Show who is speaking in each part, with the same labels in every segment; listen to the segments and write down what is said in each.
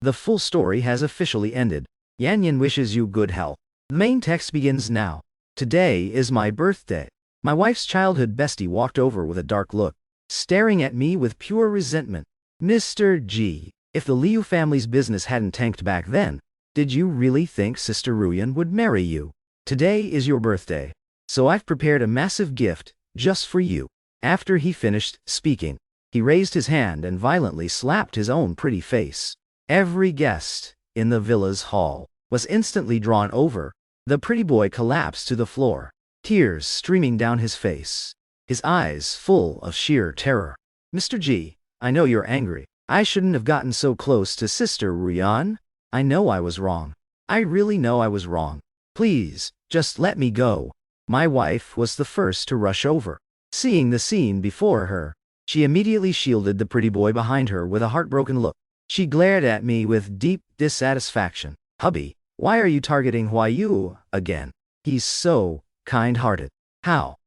Speaker 1: The full story has officially ended. Yanyan wishes you good health. The main text begins now. Today is my birthday. My wife's childhood bestie walked over with a dark look, staring at me with pure resentment. Mr. G, if the Liu family's business hadn't tanked back then, did you really think Sister Ruyan would marry you? Today is your birthday, so I've prepared a massive gift just for you. After he finished speaking, he raised his hand and violently slapped his own pretty face. Every guest in the villa's hall was instantly drawn over. The pretty boy collapsed to the floor, tears streaming down his face, his eyes full of sheer terror. Mr. G, I know you're angry. I shouldn't have gotten so close to Sister Ruyan. I know I was wrong. I really know I was wrong. Please, just let me go. My wife was the first to rush over. Seeing the scene before her, she immediately shielded the pretty boy behind her with a heartbroken look. She glared at me with deep dissatisfaction. Hubby, why are you targeting Huayu again? He's so kind-hearted. How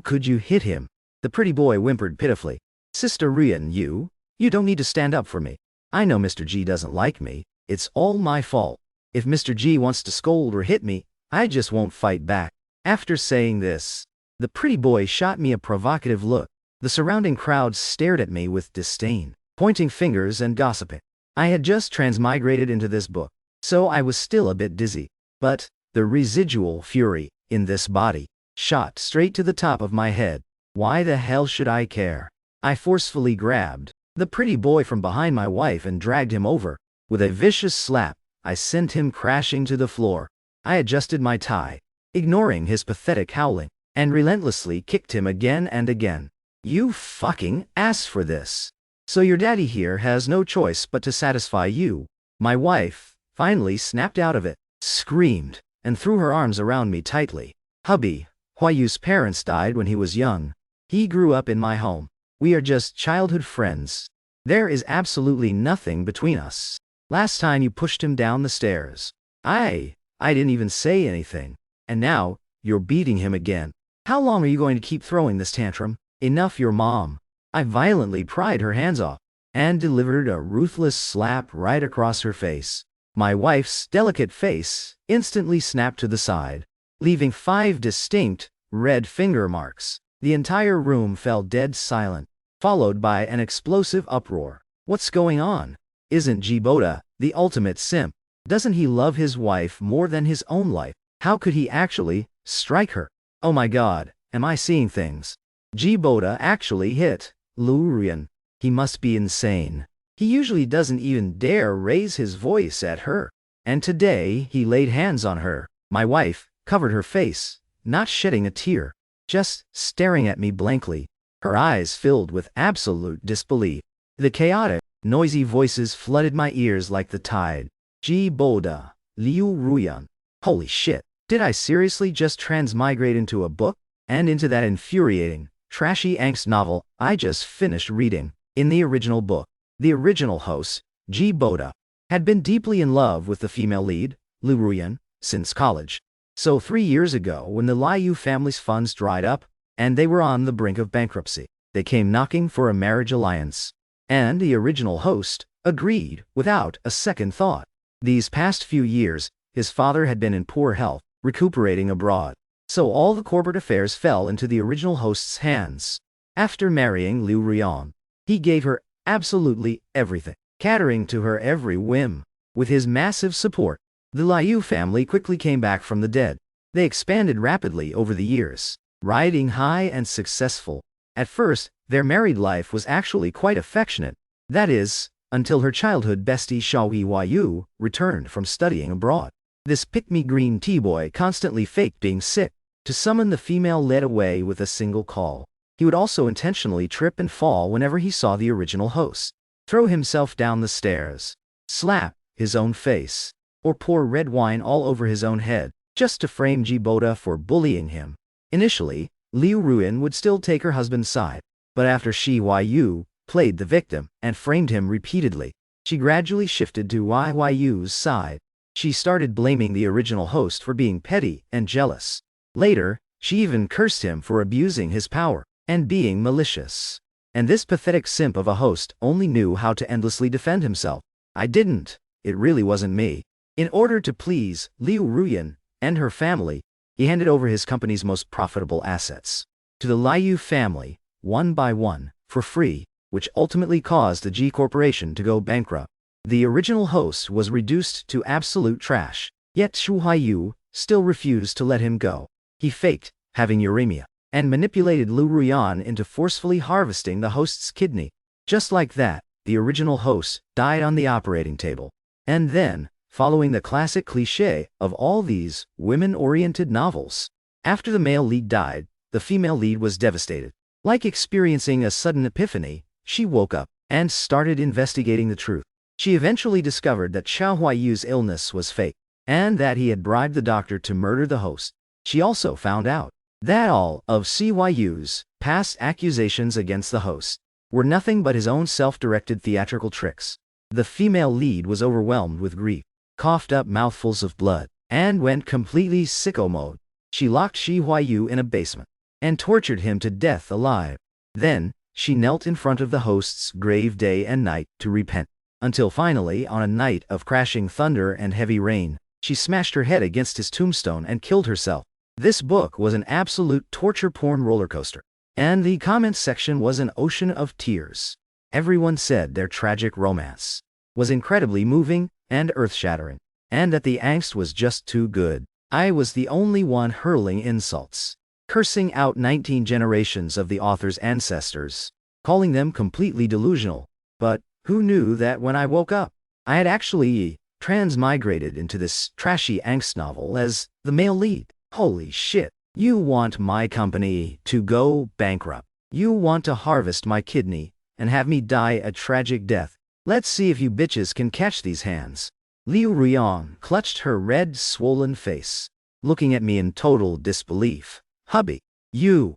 Speaker 1: could you hit him? The pretty boy whimpered pitifully. Sister Ruyan, you don't need to stand up for me. I know Mr. G doesn't like me. It's all my fault. If Mr. G wants to scold or hit me, I just won't fight back. After saying this, the pretty boy shot me a provocative look. The surrounding crowd stared at me with disdain, pointing fingers and gossiping. I had just transmigrated into this book, so I was still a bit dizzy. But the residual fury in this body shot straight to the top of my head. Why the hell should I care? I forcefully grabbed the pretty boy from behind my wife and dragged him over. With a vicious slap, I sent him crashing to the floor. I adjusted my tie, ignoring his pathetic howling, and relentlessly kicked him again and again. You fucking asked for this. So your daddy here has no choice but to satisfy you. My wife finally snapped out of it, screamed, and threw her arms around me tightly. Hubby, Huayu's parents died when he was young. He grew up in my home. We are just childhood friends. There is absolutely nothing between us. Last time you pushed him down the stairs, I didn't even say anything. And now, you're beating him again. How long are you going to keep throwing this tantrum? Enough, your mom. I violently pried her hands off and delivered a ruthless slap right across her face. My wife's delicate face instantly snapped to the side, leaving 5 distinct red finger marks. The entire room fell dead silent, followed by an explosive uproar. What's going on? Isn't Jiboda the ultimate simp? Doesn't he love his wife more than his own life? How could he actually strike her? Oh my god, am I seeing things? Jiboda actually hit Liu Ruyan. He must be insane. He usually doesn't even dare raise his voice at her. And today he laid hands on her. My wife covered her face, not shedding a tear, just staring at me blankly, her eyes filled with absolute disbelief. The chaotic, noisy voices flooded my ears like the tide. Jiboda, Liu Ruyan. Holy shit, did I seriously just transmigrate into a book? And into that infuriating, trashy angst novel I just finished reading? In the original book, the original host, Jiboda, had been deeply in love with the female lead, Liu Ruyan, since college. So 3 years ago, when the Liu family's funds dried up, and they were on the brink of bankruptcy, they came knocking for a marriage alliance. And the original host agreed without a second thought. These past few years, his father had been in poor health, recuperating abroad. So all the corporate affairs fell into the original host's hands. After marrying Liu Ruyan, he gave her absolutely everything, catering to her every whim. With his massive support, the Liu family quickly came back from the dead. They expanded rapidly over the years, riding high and successful. At first, their married life was actually quite affectionate. That is, until her childhood bestie Xiaohui Huayu returned from studying abroad. This pick-me green tea boy constantly faked being sick to summon the female led away with a single call. He would also intentionally trip and fall whenever he saw the original host, throw himself down the stairs, slap his own face, or pour red wine all over his own head, just to frame Jiboda for bullying him. Initially, Liu Ruyan would still take her husband's side, but after Shi Huayu played the victim and framed him repeatedly, she gradually shifted to Huayu's side. She started blaming the original host for being petty and jealous. Later, she even cursed him for abusing his power and being malicious. And this pathetic simp of a host only knew how to endlessly defend himself. I didn't it really wasn't me. In order to please Liu Ruyan and her family, he handed over his company's most profitable assets to the Liu family, one by one, for free, which ultimately caused the G Corporation to go bankrupt. The original host was reduced to absolute trash, yet Shu Huayu still refused to let him go. He faked having uremia and manipulated Liu Ruyan into forcefully harvesting the host's kidney. Just like that, the original host died on the operating table. And then, following the classic cliché of all these women-oriented novels, after the male lead died, the female lead was devastated. Like experiencing a sudden epiphany, she woke up and started investigating the truth. She eventually discovered that Xiao Huayu's illness was fake, and that he had bribed the doctor to murder the host. She also found out that all of CYU's past accusations against the host were nothing but his own self-directed theatrical tricks. The female lead was overwhelmed with grief, coughed up mouthfuls of blood, and went completely sicko mode. She locked Shi Huayu in a basement and tortured him to death alive. Then, she knelt in front of the host's grave day and night to repent, until finally, on a night of crashing thunder and heavy rain, she smashed her head against his tombstone and killed herself. This book was an absolute torture porn rollercoaster, and the comments section was an ocean of tears. Everyone said their tragic romance was incredibly moving and earth-shattering, and that the angst was just too good. I was the only one hurling insults, cursing out 19 generations of the author's ancestors, calling them completely delusional. But who knew that when I woke up, I had actually transmigrated into this trashy angst novel as the male lead. Holy shit. You want my company to go bankrupt. You want to harvest my kidney and have me die a tragic death. Let's see if you bitches can catch these hands. Liu Ruyan clutched her red, swollen face, looking at me in total disbelief. Hubby, you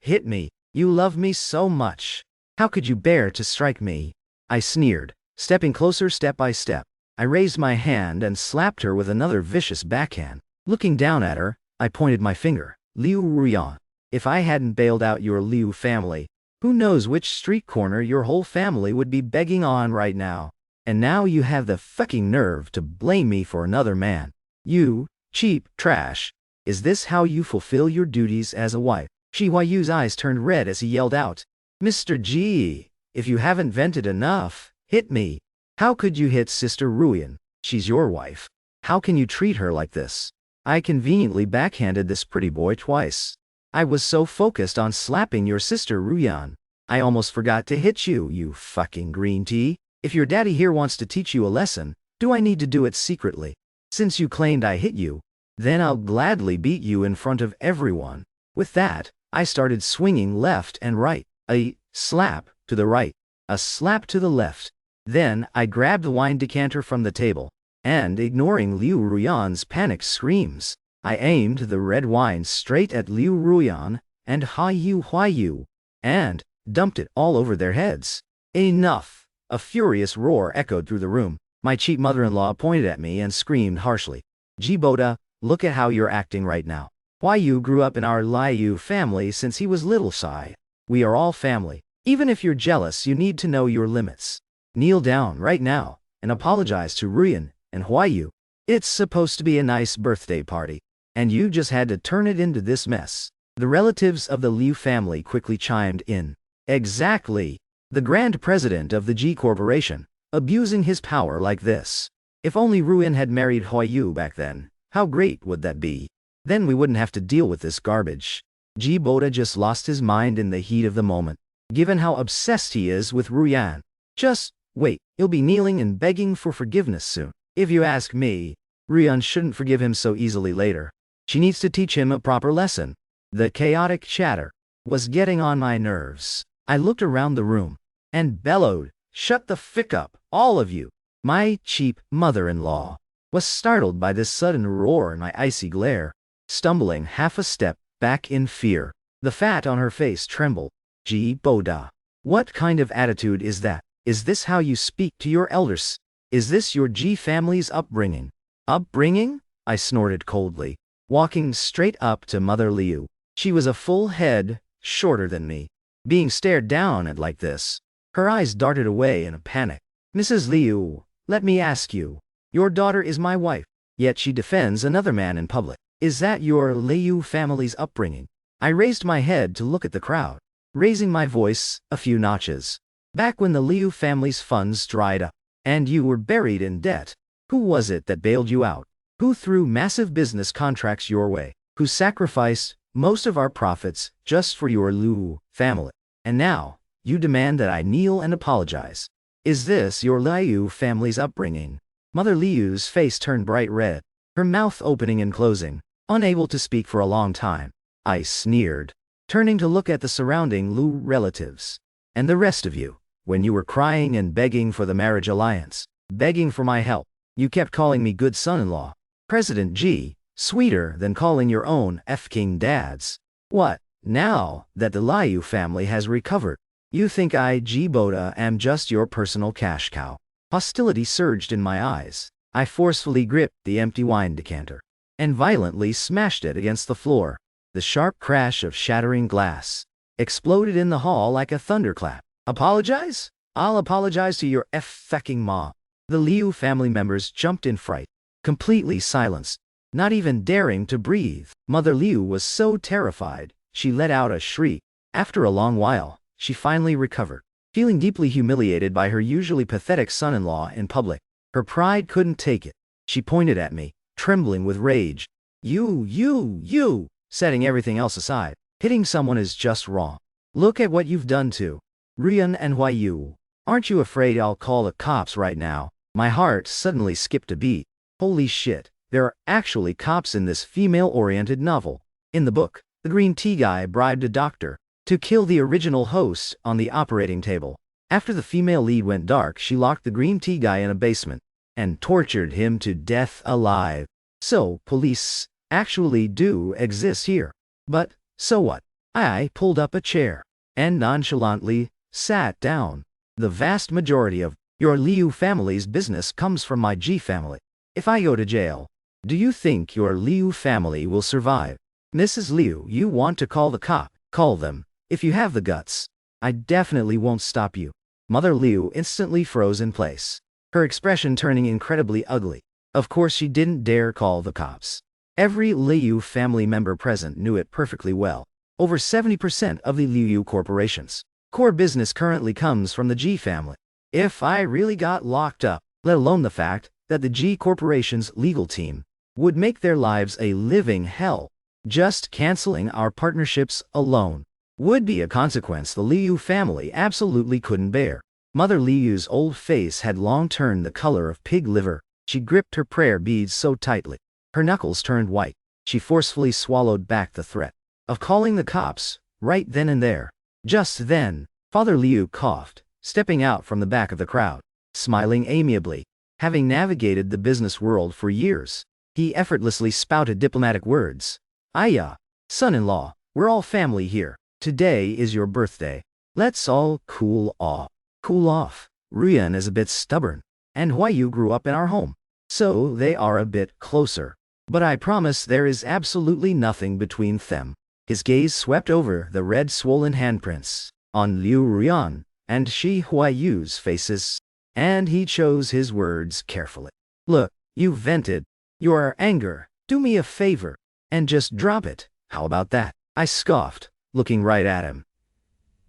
Speaker 1: hit me. You love me so much. How could you bear to strike me? I sneered, stepping closer step by step. I raised my hand and slapped her with another vicious backhand. Looking down at her, I pointed my finger. Liu Ruyan, if I hadn't bailed out your Liu family, who knows which street corner your whole family would be begging on right now. And now you have the fucking nerve to blame me for another man. You cheap trash. Is this how you fulfill your duties as a wife? Shi Huayu's eyes turned red as he yelled out, Mr. G, if you haven't vented enough, hit me. How could you hit Sister Ruyan? She's your wife. How can you treat her like this? I conveniently backhanded this pretty boy twice. I was so focused on slapping your sister Ruyan, I almost forgot to hit you, you fucking green tea. If your daddy here wants to teach you a lesson, do I need to do it secretly? Since you claimed I hit you, then I'll gladly beat you in front of everyone. With that, I started swinging left and right. A slap to the right, a slap to the left. Then I grabbed the wine decanter from the table, and ignoring Liu Ruyan's panicked screams, I aimed the red wine straight at Liu Ruyan and Huayu, and dumped it all over their heads. Enough! A furious roar echoed through the room. My cheap mother-in-law pointed at me and screamed harshly, Jiboda, look at how you're acting right now. Huayu grew up in our Liu family since he was little Sai. We are all family. Even if you're jealous, you need to know your limits. Kneel down right now and apologize to Ruyan and Huayu. It's supposed to be a nice birthday party, and you just had to turn it into this mess. The relatives of the Liu family quickly chimed in. Exactly. The grand president of the G Corporation, abusing his power like this. If only Ruyan had married Huayu back then, how great would that be? Then we wouldn't have to deal with this garbage. Jiboda just lost his mind in the heat of the moment, given how obsessed he is with Ruyan. Just wait, he'll be kneeling and begging for forgiveness soon. If you ask me, Ruyan shouldn't forgive him so easily later. She needs to teach him a proper lesson. The chaotic chatter was getting on my nerves. I looked around the room and bellowed, shut the fick up, all of you. My cheap mother-in-law was startled by this sudden roar and my icy glare, stumbling half a step back in fear. The fat on her face trembled. Jiboda, what kind of attitude is that? Is this how you speak to your elders? Is this your G family's upbringing? Upbringing? I snorted coldly, walking straight up to Mother Liu. She was a full head shorter than me. Being stared down at like this, her eyes darted away in a panic. Mrs. Liu, let me ask you. Your daughter is my wife, yet she defends another man in public. Is that your Liu family's upbringing? I raised my head to look at the crowd, raising my voice a few notches. Back when the Liu family's funds dried up, and you were buried in debt, who was it that bailed you out? Who threw massive business contracts your way? Who sacrificed most of our profits just for your Liu family? And now, you demand that I kneel and apologize. Is this your Liu family's upbringing? Mother Liu's face turned bright red, her mouth opening and closing, unable to speak for a long time. I sneered, turning to look at the surrounding Liu relatives. And the rest of you, when you were crying and begging for the marriage alliance, begging for my help, you kept calling me good son-in-law, President G, sweeter than calling your own F-King dads. What, now that the Liu family has recovered, you think I, Jiboda, am just your personal cash cow? Hostility surged in my eyes. I forcefully gripped the empty wine decanter and violently smashed it against the floor. The sharp crash of shattering glass exploded in the hall like a thunderclap. Apologize? I'll apologize to your F-fucking mom. The Liu family members jumped in fright, completely silenced, not even daring to breathe. Mother Liu was so terrified, she let out a shriek. After a long while, she finally recovered. Feeling deeply humiliated by her usually pathetic son-in-law in public, her pride couldn't take it. She pointed at me, trembling with rage. You, setting everything else aside. Hitting someone is just wrong. Look at what you've done to Rian and Yu. Aren't you afraid I'll call the cops right now? My heart suddenly skipped a beat. Holy shit, there are actually cops in this female-oriented novel. In the book, the green tea guy bribed a doctor to kill the original host on the operating table. After the female lead went dark, she locked the green tea guy in a basement and tortured him to death alive. So, police actually do exist here. But, so what? I pulled up a chair and nonchalantly sat down. The vast majority of your Liu family's business comes from my G family. If I go to jail, do you think your Liu family will survive? Mrs. Liu, you want to call the cop? Call them, if you have the guts. I definitely won't stop you. Mother Liu instantly froze in place, her expression turning incredibly ugly. Of course she didn't dare call the cops. Every Liu family member present knew it perfectly well. Over 70% of the Liu Corporation's core business currently comes from the G family. If I really got locked up, let alone the fact that the G Corporation's legal team would make their lives a living hell, just canceling our partnerships alone would be a consequence the Liu family absolutely couldn't bear. Mother Liu's old face had long turned the color of pig liver. She gripped her prayer beads so tightly, her knuckles turned white. She forcefully swallowed back the threat of calling the cops right then and there. Just then, Father Liu coughed, stepping out from the back of the crowd, smiling amiably. Having navigated the business world for years, he effortlessly spouted diplomatic words. Aya, son-in-law, we're all family here. Today is your birthday. Let's all cool off. Cool off. Rian is a bit stubborn, and Yu grew up in our home, so they are a bit closer. But I promise there is absolutely nothing between them. His gaze swept over the red swollen handprints on Liu Rian and Shi Huayu's faces, and he chose his words carefully. Look, you vented your anger. Do me a favor and just drop it. How about that? I scoffed, looking right at him.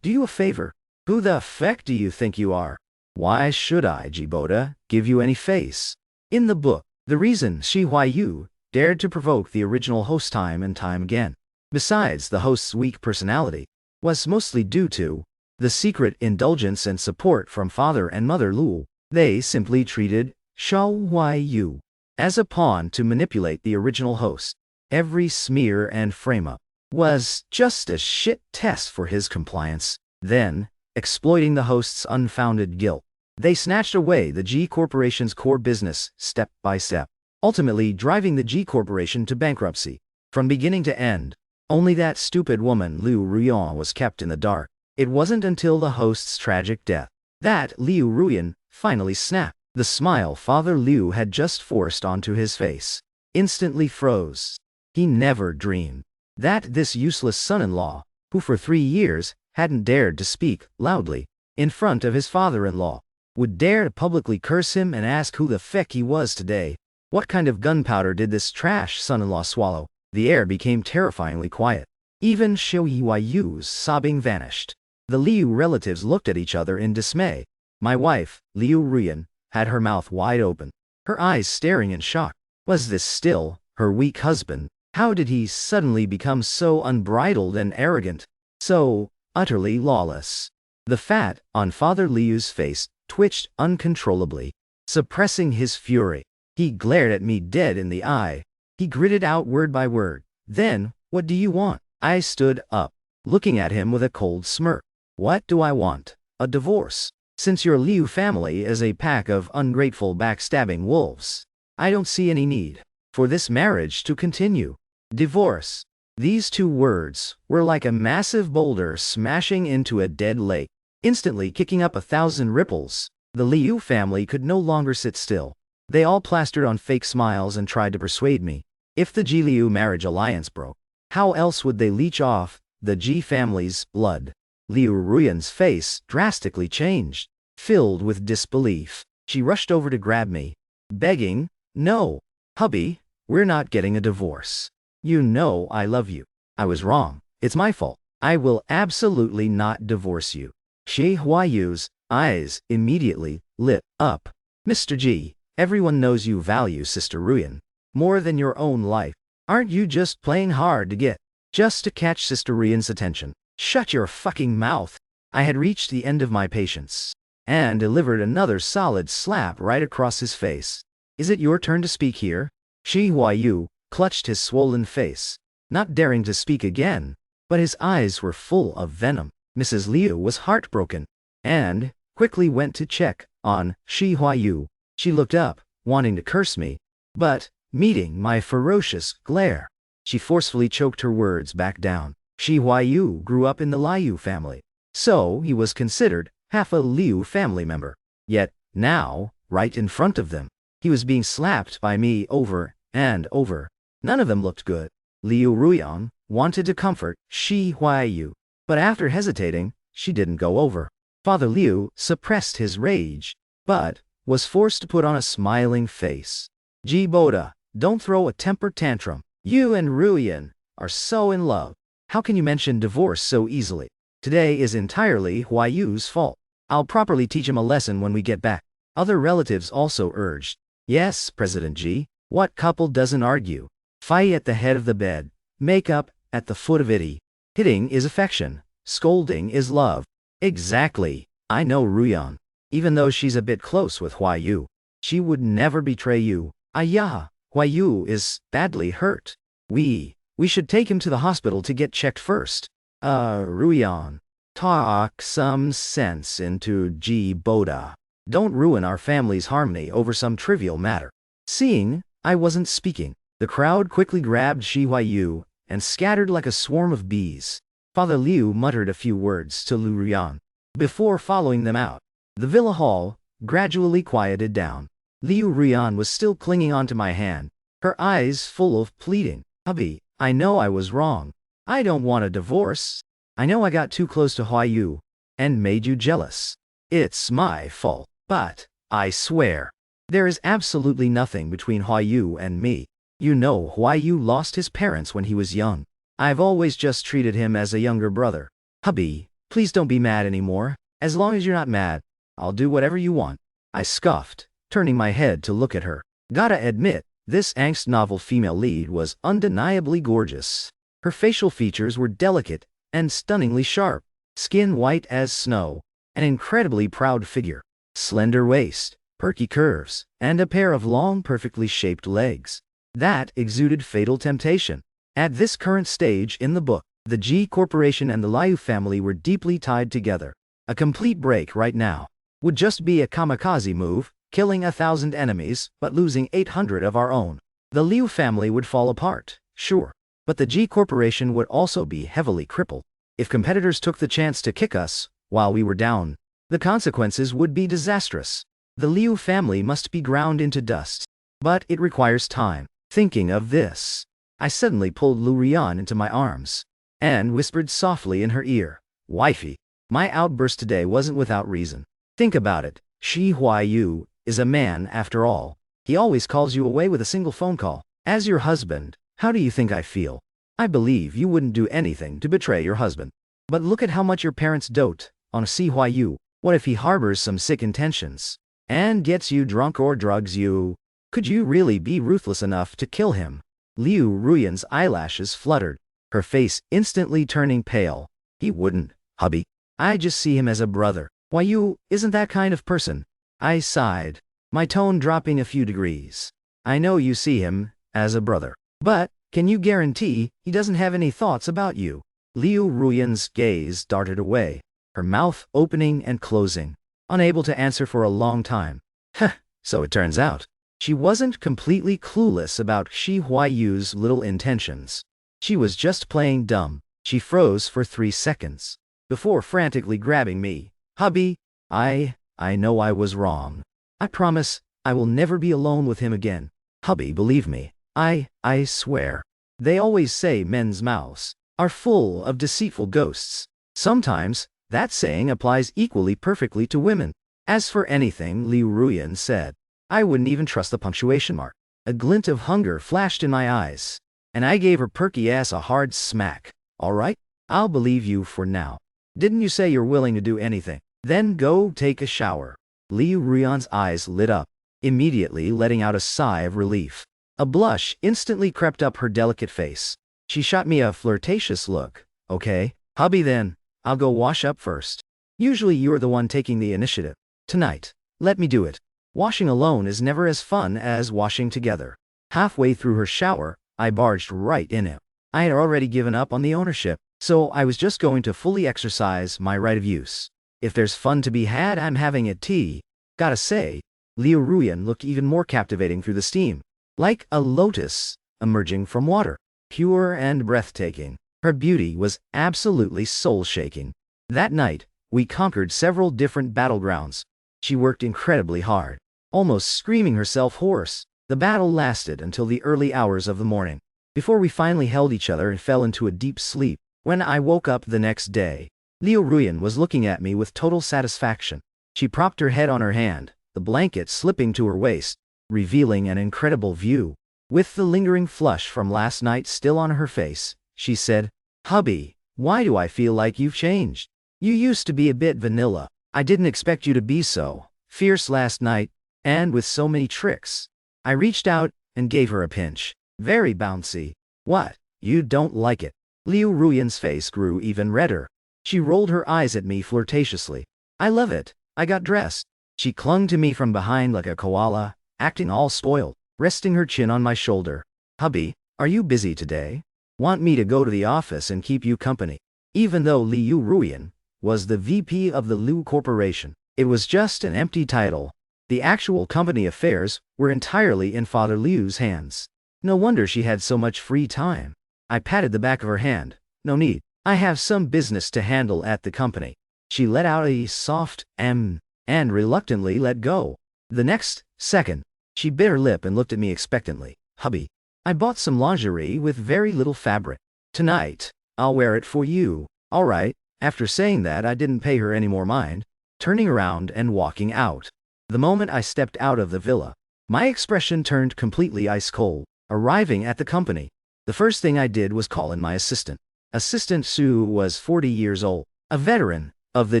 Speaker 1: Do you a favor? Who the feck do you think you are? Why should I, Jiboda, give you any face? In the book, the reason Shi Huayu dared to provoke the original host time and time again, besides the host's weak personality, was mostly due to the secret indulgence and support from Father and Mother Liu. They simply treated Shao Huayu as a pawn to manipulate the original host. Every smear and frame-up was just a shit test for his compliance. Then, exploiting the host's unfounded guilt, they snatched away the G Corporation's core business step by step, ultimately driving the G Corporation to bankruptcy from beginning to end. Only that stupid woman Liu Ruyan was kept in the dark. It wasn't until the host's tragic death that Liu Ruyan finally snapped. The smile Father Liu had just forced onto his face instantly froze. He never dreamed that this useless son-in-law, who for 3 years hadn't dared to speak loudly in front of his father-in-law, would dare to publicly curse him and ask who the feck he was today. What kind of gunpowder did this trash son-in-law swallow? The air became terrifyingly quiet. Even Xiuyu's sobbing vanished. The Liu relatives looked at each other in dismay. My wife, Liu Ruyan, had her mouth wide open, her eyes staring in shock. Was this still her weak husband? How did he suddenly become so unbridled and arrogant, so utterly lawless? The fat on Father Liu's face twitched uncontrollably, suppressing his fury. He glared at me dead in the eye. He gritted out word by word. Then, what do you want? I stood up, looking at him with a cold smirk. What do I want? A divorce. Since your Liu family is a pack of ungrateful backstabbing wolves, I don't see any need for this marriage to continue. Divorce. These two words were like a massive boulder smashing into a dead lake, instantly kicking up 1,000 ripples. The Liu family could no longer sit still. They all plastered on fake smiles and tried to persuade me. If the Ji Liu marriage alliance broke, how else would they leech off the Ji family's blood? Liu Ruyan's face drastically changed, filled with disbelief. She rushed over to grab me, begging, "No, hubby, we're not getting a divorce. You know I love you. I was wrong. It's my fault. I will absolutely not divorce you." Xiuyu's eyes immediately lit up. Mr. Ji, everyone knows you value Sister Ruyan more than your own life. Aren't you just playing hard to get, just to catch Sister Ruyan's attention? Shut your fucking mouth. I had reached the end of my patience, and delivered another solid slap right across his face. Is it your turn to speak here? Xiuyu clutched his swollen face, not daring to speak again, but his eyes were full of venom. Mrs. Liu was heartbroken, and quickly went to check on Xiuyu. She looked up, wanting to curse me, but, meeting my ferocious glare, she forcefully choked her words back down. Xiuyu grew up in the Liu family, so he was considered half a Liu family member. Yet, now, right in front of them, he was being slapped by me over and over. None of them looked good. Liu Ruyan wanted to comfort Xiuyu, but after hesitating, she didn't go over. Father Liu suppressed his rage, but was forced to put on a smiling face. Ji Boda, don't throw a temper tantrum. You and Ruyan are so in love. How can you mention divorce so easily? Today is entirely Huayu's fault. I'll properly teach him a lesson when we get back. Other relatives also urged. Yes, President Ji. What couple doesn't argue? Fight at the head of the bed, make up at the foot of it. Hitting is affection, scolding is love. Exactly. I know Ruyan. Even though she's a bit close with Huayu, she would never betray you. Ayah, Huayu is badly hurt. We should take him to the hospital to get checked first. Ruyan, talk some sense into Ji Boda. Don't ruin our family's harmony over some trivial matter. Seeing I wasn't speaking, the crowd quickly grabbed Xiuyu and scattered like a swarm of bees. Father Liu muttered a few words to Liu Ruyan before following them out. The villa hall gradually quieted down. Liu Ruyan was still clinging onto my hand, her eyes full of pleading. Hubby, I know I was wrong. I don't want a divorce. I know I got too close to Huayu and made you jealous. It's my fault, but I swear, there is absolutely nothing between Huayu and me. You know Huayu lost his parents when he was young. I've always just treated him as a younger brother. Hubby, please don't be mad anymore. As long as you're not mad, I'll do whatever you want. I scoffed, turning my head to look at her. Gotta admit, this angst novel female lead was undeniably gorgeous. Her facial features were delicate and stunningly sharp, skin white as snow, an incredibly proud figure, slender waist, perky curves, and a pair of long, perfectly shaped legs that exuded fatal temptation. At this current stage in the book, the Ji Corporation and the Liu family were deeply tied together. A complete break right now would just be a kamikaze move, killing 1,000 enemies, but losing 800 of our own. The Liu family would fall apart, sure, but the Ji Corporation would also be heavily crippled. If competitors took the chance to kick us while we were down, the consequences would be disastrous. The Liu family must be ground into dust, but it requires time. Thinking of this, I suddenly pulled Liu Ruyan into my arms and whispered softly in her ear, "Wifey, my outburst today wasn't without reason. Think about it. Shi Huayu is a man after all. He always calls you away with a single phone call. As your husband, how do you think I feel? I believe you wouldn't do anything to betray your husband. But look at how much your parents dote on Shi Huayu. What if he harbors some sick intentions and gets you drunk or drugs you? Could you really be ruthless enough to kill him? Liu Ruyan's eyelashes fluttered, her face instantly turning pale. He wouldn't, hubby. I just see him as a brother. Huayu isn't that kind of person. I sighed, my tone dropping a few degrees. I know you see him as a brother. But, can you guarantee he doesn't have any thoughts about you? Liu Ruyan's gaze darted away, her mouth opening and closing, unable to answer for a long time. Heh, so it turns out. She wasn't completely clueless about Shi Huayu's little intentions. She was just playing dumb. She froze for 3 seconds, before frantically grabbing me. Hubby, I know I was wrong. I promise I will never be alone with him again. Hubby, believe me. I swear. They always say men's mouths are full of deceitful ghosts. Sometimes, that saying applies equally perfectly to women. As for anything Liu Ruyan said, I wouldn't even trust the punctuation mark. A glint of hunger flashed in my eyes, and I gave her perky ass a hard smack. All right, I'll believe you for now. Didn't you say you're willing to do anything? Then go take a shower. Liu Ruyan's eyes lit up, immediately letting out a sigh of relief. A blush instantly crept up her delicate face. She shot me a flirtatious look. Okay, hubby then, I'll go wash up first. Usually you're the one taking the initiative. Tonight, let me do it. Washing alone is never as fun as washing together. Halfway through her shower, I barged right in it. I had already given up on the ownership, so I was just going to fully exercise my right of use. If there's fun to be had, I'm having it tea. Gotta say, Liu Ruyan looked even more captivating through the steam. Like a lotus emerging from water. Pure and breathtaking. Her beauty was absolutely soul-shaking. That night, we conquered several different battlegrounds. She worked incredibly hard, almost screaming herself hoarse. The battle lasted until the early hours of the morning, before we finally held each other and fell into a deep sleep. When I woke up the next day, Liu Ruyan was looking at me with total satisfaction. She propped her head on her hand, the blanket slipping to her waist, revealing an incredible view. With the lingering flush from last night still on her face, she said, Hubby, why do I feel like you've changed? You used to be a bit vanilla. I didn't expect you to be so fierce last night, and with so many tricks. I reached out and gave her a pinch. Very bouncy. What? You don't like it? Liu Ruyan's face grew even redder. She rolled her eyes at me flirtatiously. I love it. I got dressed. She clung to me from behind like a koala, acting all spoiled, resting her chin on my shoulder. Hubby, are you busy today? Want me to go to the office and keep you company? Even though Liu Ruyan was the VP of the Liu Corporation, it was just an empty title. The actual company affairs were entirely in Father Liu's hands. No wonder she had so much free time. I patted the back of her hand. No need. I have some business to handle at the company. She let out a soft and reluctantly let go. The next second, she bit her lip and looked at me expectantly. Hubby, I bought some lingerie with very little fabric. Tonight, I'll wear it for you. All right. After saying that, I didn't pay her any more mind, turning around and walking out. The moment I stepped out of the villa, my expression turned completely ice cold. Arriving at the company, the first thing I did was call in my assistant. Assistant Su was 40 years old, a veteran of the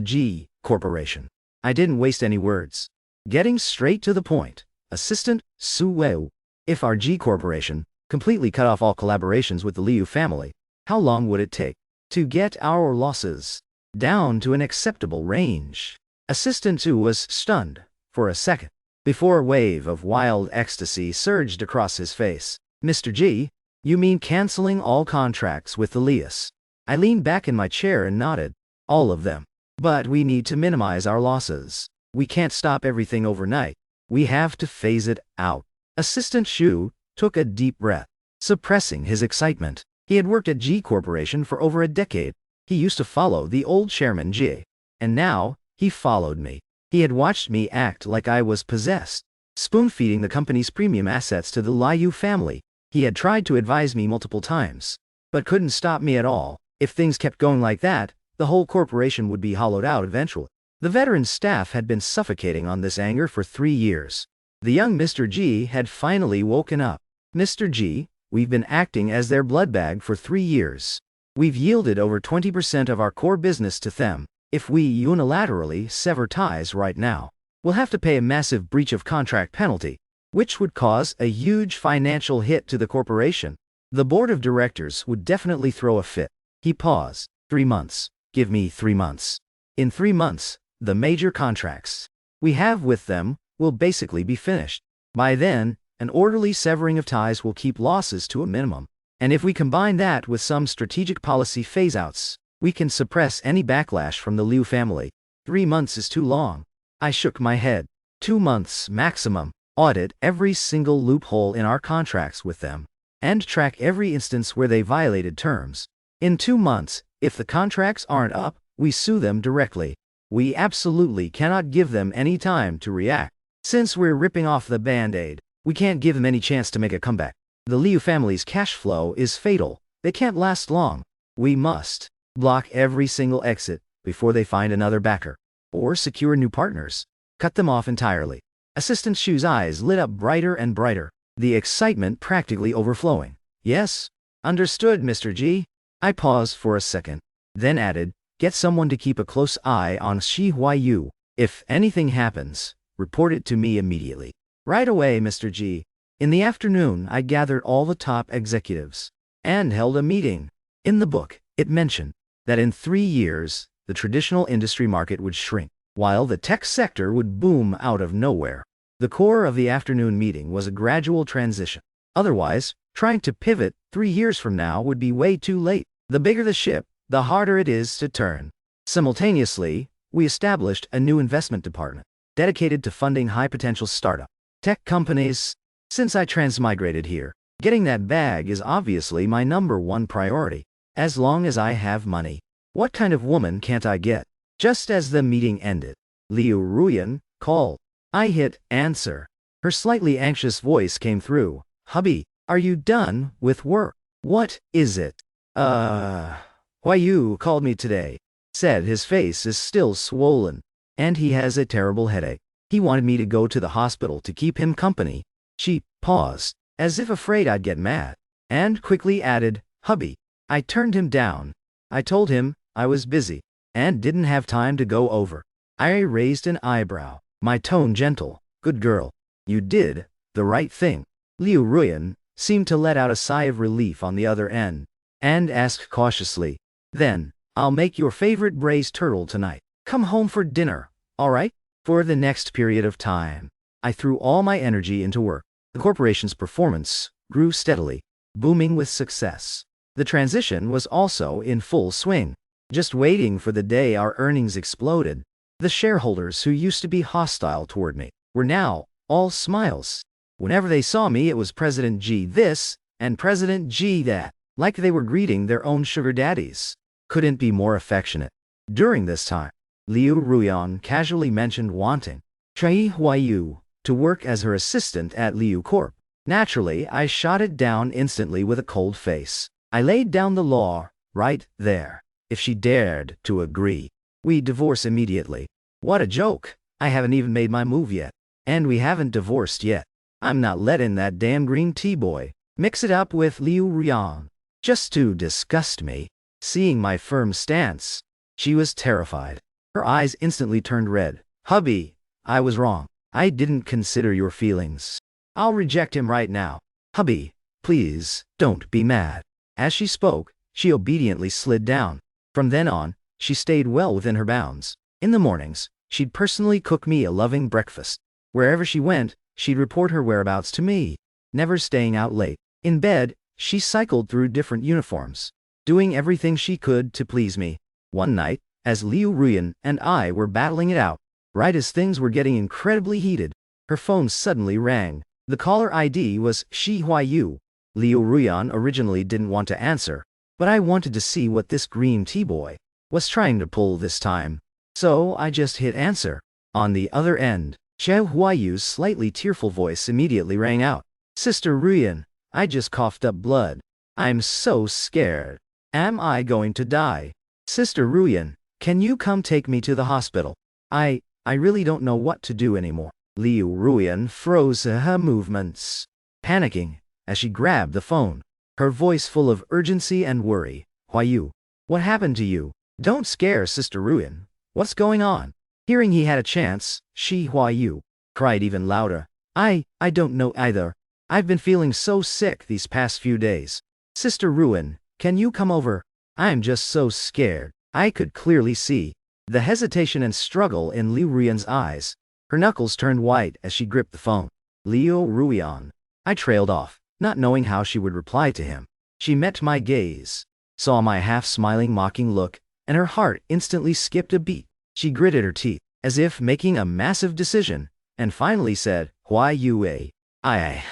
Speaker 1: Nhi Corporation. I didn't waste any words. Getting straight to the point, Assistant Su Wei, if our Nhi Corporation completely cut off all collaborations with the Liu family, how long would it take to get our losses down to an acceptable range? Assistant Su was stunned for a second, before a wave of wild ecstasy surged across his face. Mr. G, you mean canceling all contracts with the Lius? I leaned back in my chair and nodded. All of them. But we need to minimize our losses. We can't stop everything overnight. We have to phase it out. Assistant Shu took a deep breath, suppressing his excitement. He had worked at G Corporation for over a decade. He used to follow the old chairman G. And now, he followed me. He had watched me act like I was possessed, spoon-feeding the company's premium assets to the Liu family. He had tried to advise me multiple times, but couldn't stop me at all. If things kept going like that, the whole corporation would be hollowed out eventually. The veteran staff had been suffocating on this anger for 3 years. The young Mr. G had finally woken up. Mr. G, we've been acting as their blood bag for 3 years. We've yielded over 20% of our core business to them. If we unilaterally sever ties right now, we'll have to pay a massive breach of contract penalty, which would cause a huge financial hit to the corporation. The board of directors would definitely throw a fit. He paused. 3 months. Give me 3 months. In 3 months, the major contracts we have with them will basically be finished. By then, an orderly severing of ties will keep losses to a minimum. And if we combine that with some strategic policy phase-outs, we can suppress any backlash from the Liu family. 3 months is too long. I shook my head. 2 months maximum. Audit every single loophole in our contracts with them, and track every instance where they violated terms. In 2 months, if the contracts aren't up, we sue them directly. We absolutely cannot give them any time to react. Since we're ripping off the Band-Aid, we can't give them any chance to make a comeback. The Liu family's cash flow is fatal. They can't last long. We must block every single exit before they find another backer, or secure new partners. Cut them off entirely. Assistant Shu's eyes lit up brighter and brighter, the excitement practically overflowing. Yes? Understood, Mr. G. I paused for a second, then added, get someone to keep a close eye on Shi Huayu. If anything happens, report it to me immediately. Right away, Mr. G. In the afternoon, I gathered all the top executives and held a meeting. In the book, it mentioned that in 3 years, the traditional industry market would shrink, while the tech sector would boom out of nowhere. The core of the afternoon meeting was a gradual transition. Otherwise, trying to pivot 3 years from now would be way too late. The bigger the ship, the harder it is to turn. Simultaneously, we established a new investment department dedicated to funding high-potential startup tech companies. Since I transmigrated here, getting that bag is obviously my #1 priority. As long as I have money, what kind of woman can't I get? Just as the meeting ended, Liu Ruyan called. I hit answer. Her slightly anxious voice came through. Hubby, are you done with work? What is it? Huayu called me today. Said his face is still swollen, and he has a terrible headache. He wanted me to go to the hospital to keep him company. She paused, as if afraid I'd get mad, and quickly added, Hubby. I turned him down. I told him I was busy, and didn't have time to go over. I raised an eyebrow, my tone gentle. Good girl. You did the right thing. Liu Ruyan seemed to let out a sigh of relief on the other end, and asked cautiously, Then, I'll make your favorite braised turtle tonight. Come home for dinner, all right? For the next period of time, I threw all my energy into work. The corporation's performance grew steadily, booming with success. The transition was also in full swing, just waiting for the day our earnings exploded. The shareholders who used to be hostile toward me were now all smiles. Whenever they saw me, it was President G this and President G that, like they were greeting their own sugar daddies. Couldn't be more affectionate. During this time, Liu Ruyan casually mentioned wanting Shi Huayu to work as her assistant at Liu Corp. Naturally, I shot it down instantly with a cold face. I laid down the law right there. If she dared to agree, we'd divorce immediately. What a joke. I haven't even made my move yet. And we haven't divorced yet. I'm not letting that damn green tea boy mix it up with Liu Ruyan just to disgust me. Seeing my firm stance, she was terrified. Her eyes instantly turned red. Hubby, I was wrong. I didn't consider your feelings. I'll reject him right now. Hubby, please, don't be mad. As she spoke, she obediently slid down. From then on, she stayed well within her bounds. In the mornings, she'd personally cook me a loving breakfast. Wherever she went, she'd report her whereabouts to me, never staying out late. In bed, she cycled through different uniforms, doing everything she could to please me. One night, as Liu Ruyan and I were battling it out, right as things were getting incredibly heated, her phone suddenly rang. The caller ID was Shi Huayu. Liu Ruyan originally didn't want to answer, but I wanted to see what this green tea boy was trying to pull this time. So I just hit answer. On the other end, Shi Huayu's slightly tearful voice immediately rang out. Sister Ruyan, I just coughed up blood. I'm so scared. Am I going to die? Sister Ruyan, can you come take me to the hospital? I really don't know what to do anymore. Liu Ruyan froze her movements, panicking as she grabbed the phone, her voice full of urgency and worry. Huayu, what happened to you? Don't scare Sister Ruyan. What's going on? Hearing he had a chance, Huayu cried even louder. I don't know either. I've been feeling so sick these past few days. Sister Ruyan, can you come over? I'm just so scared. I could clearly see the hesitation and struggle in Liu Ruyan's eyes. Her knuckles turned white as she gripped the phone. Liu Ruyan. I trailed off, not knowing how she would reply to him. She met my gaze, saw my half-smiling mocking look, and her heart instantly skipped a beat. She gritted her teeth, as if making a massive decision, and finally said, Huayu, I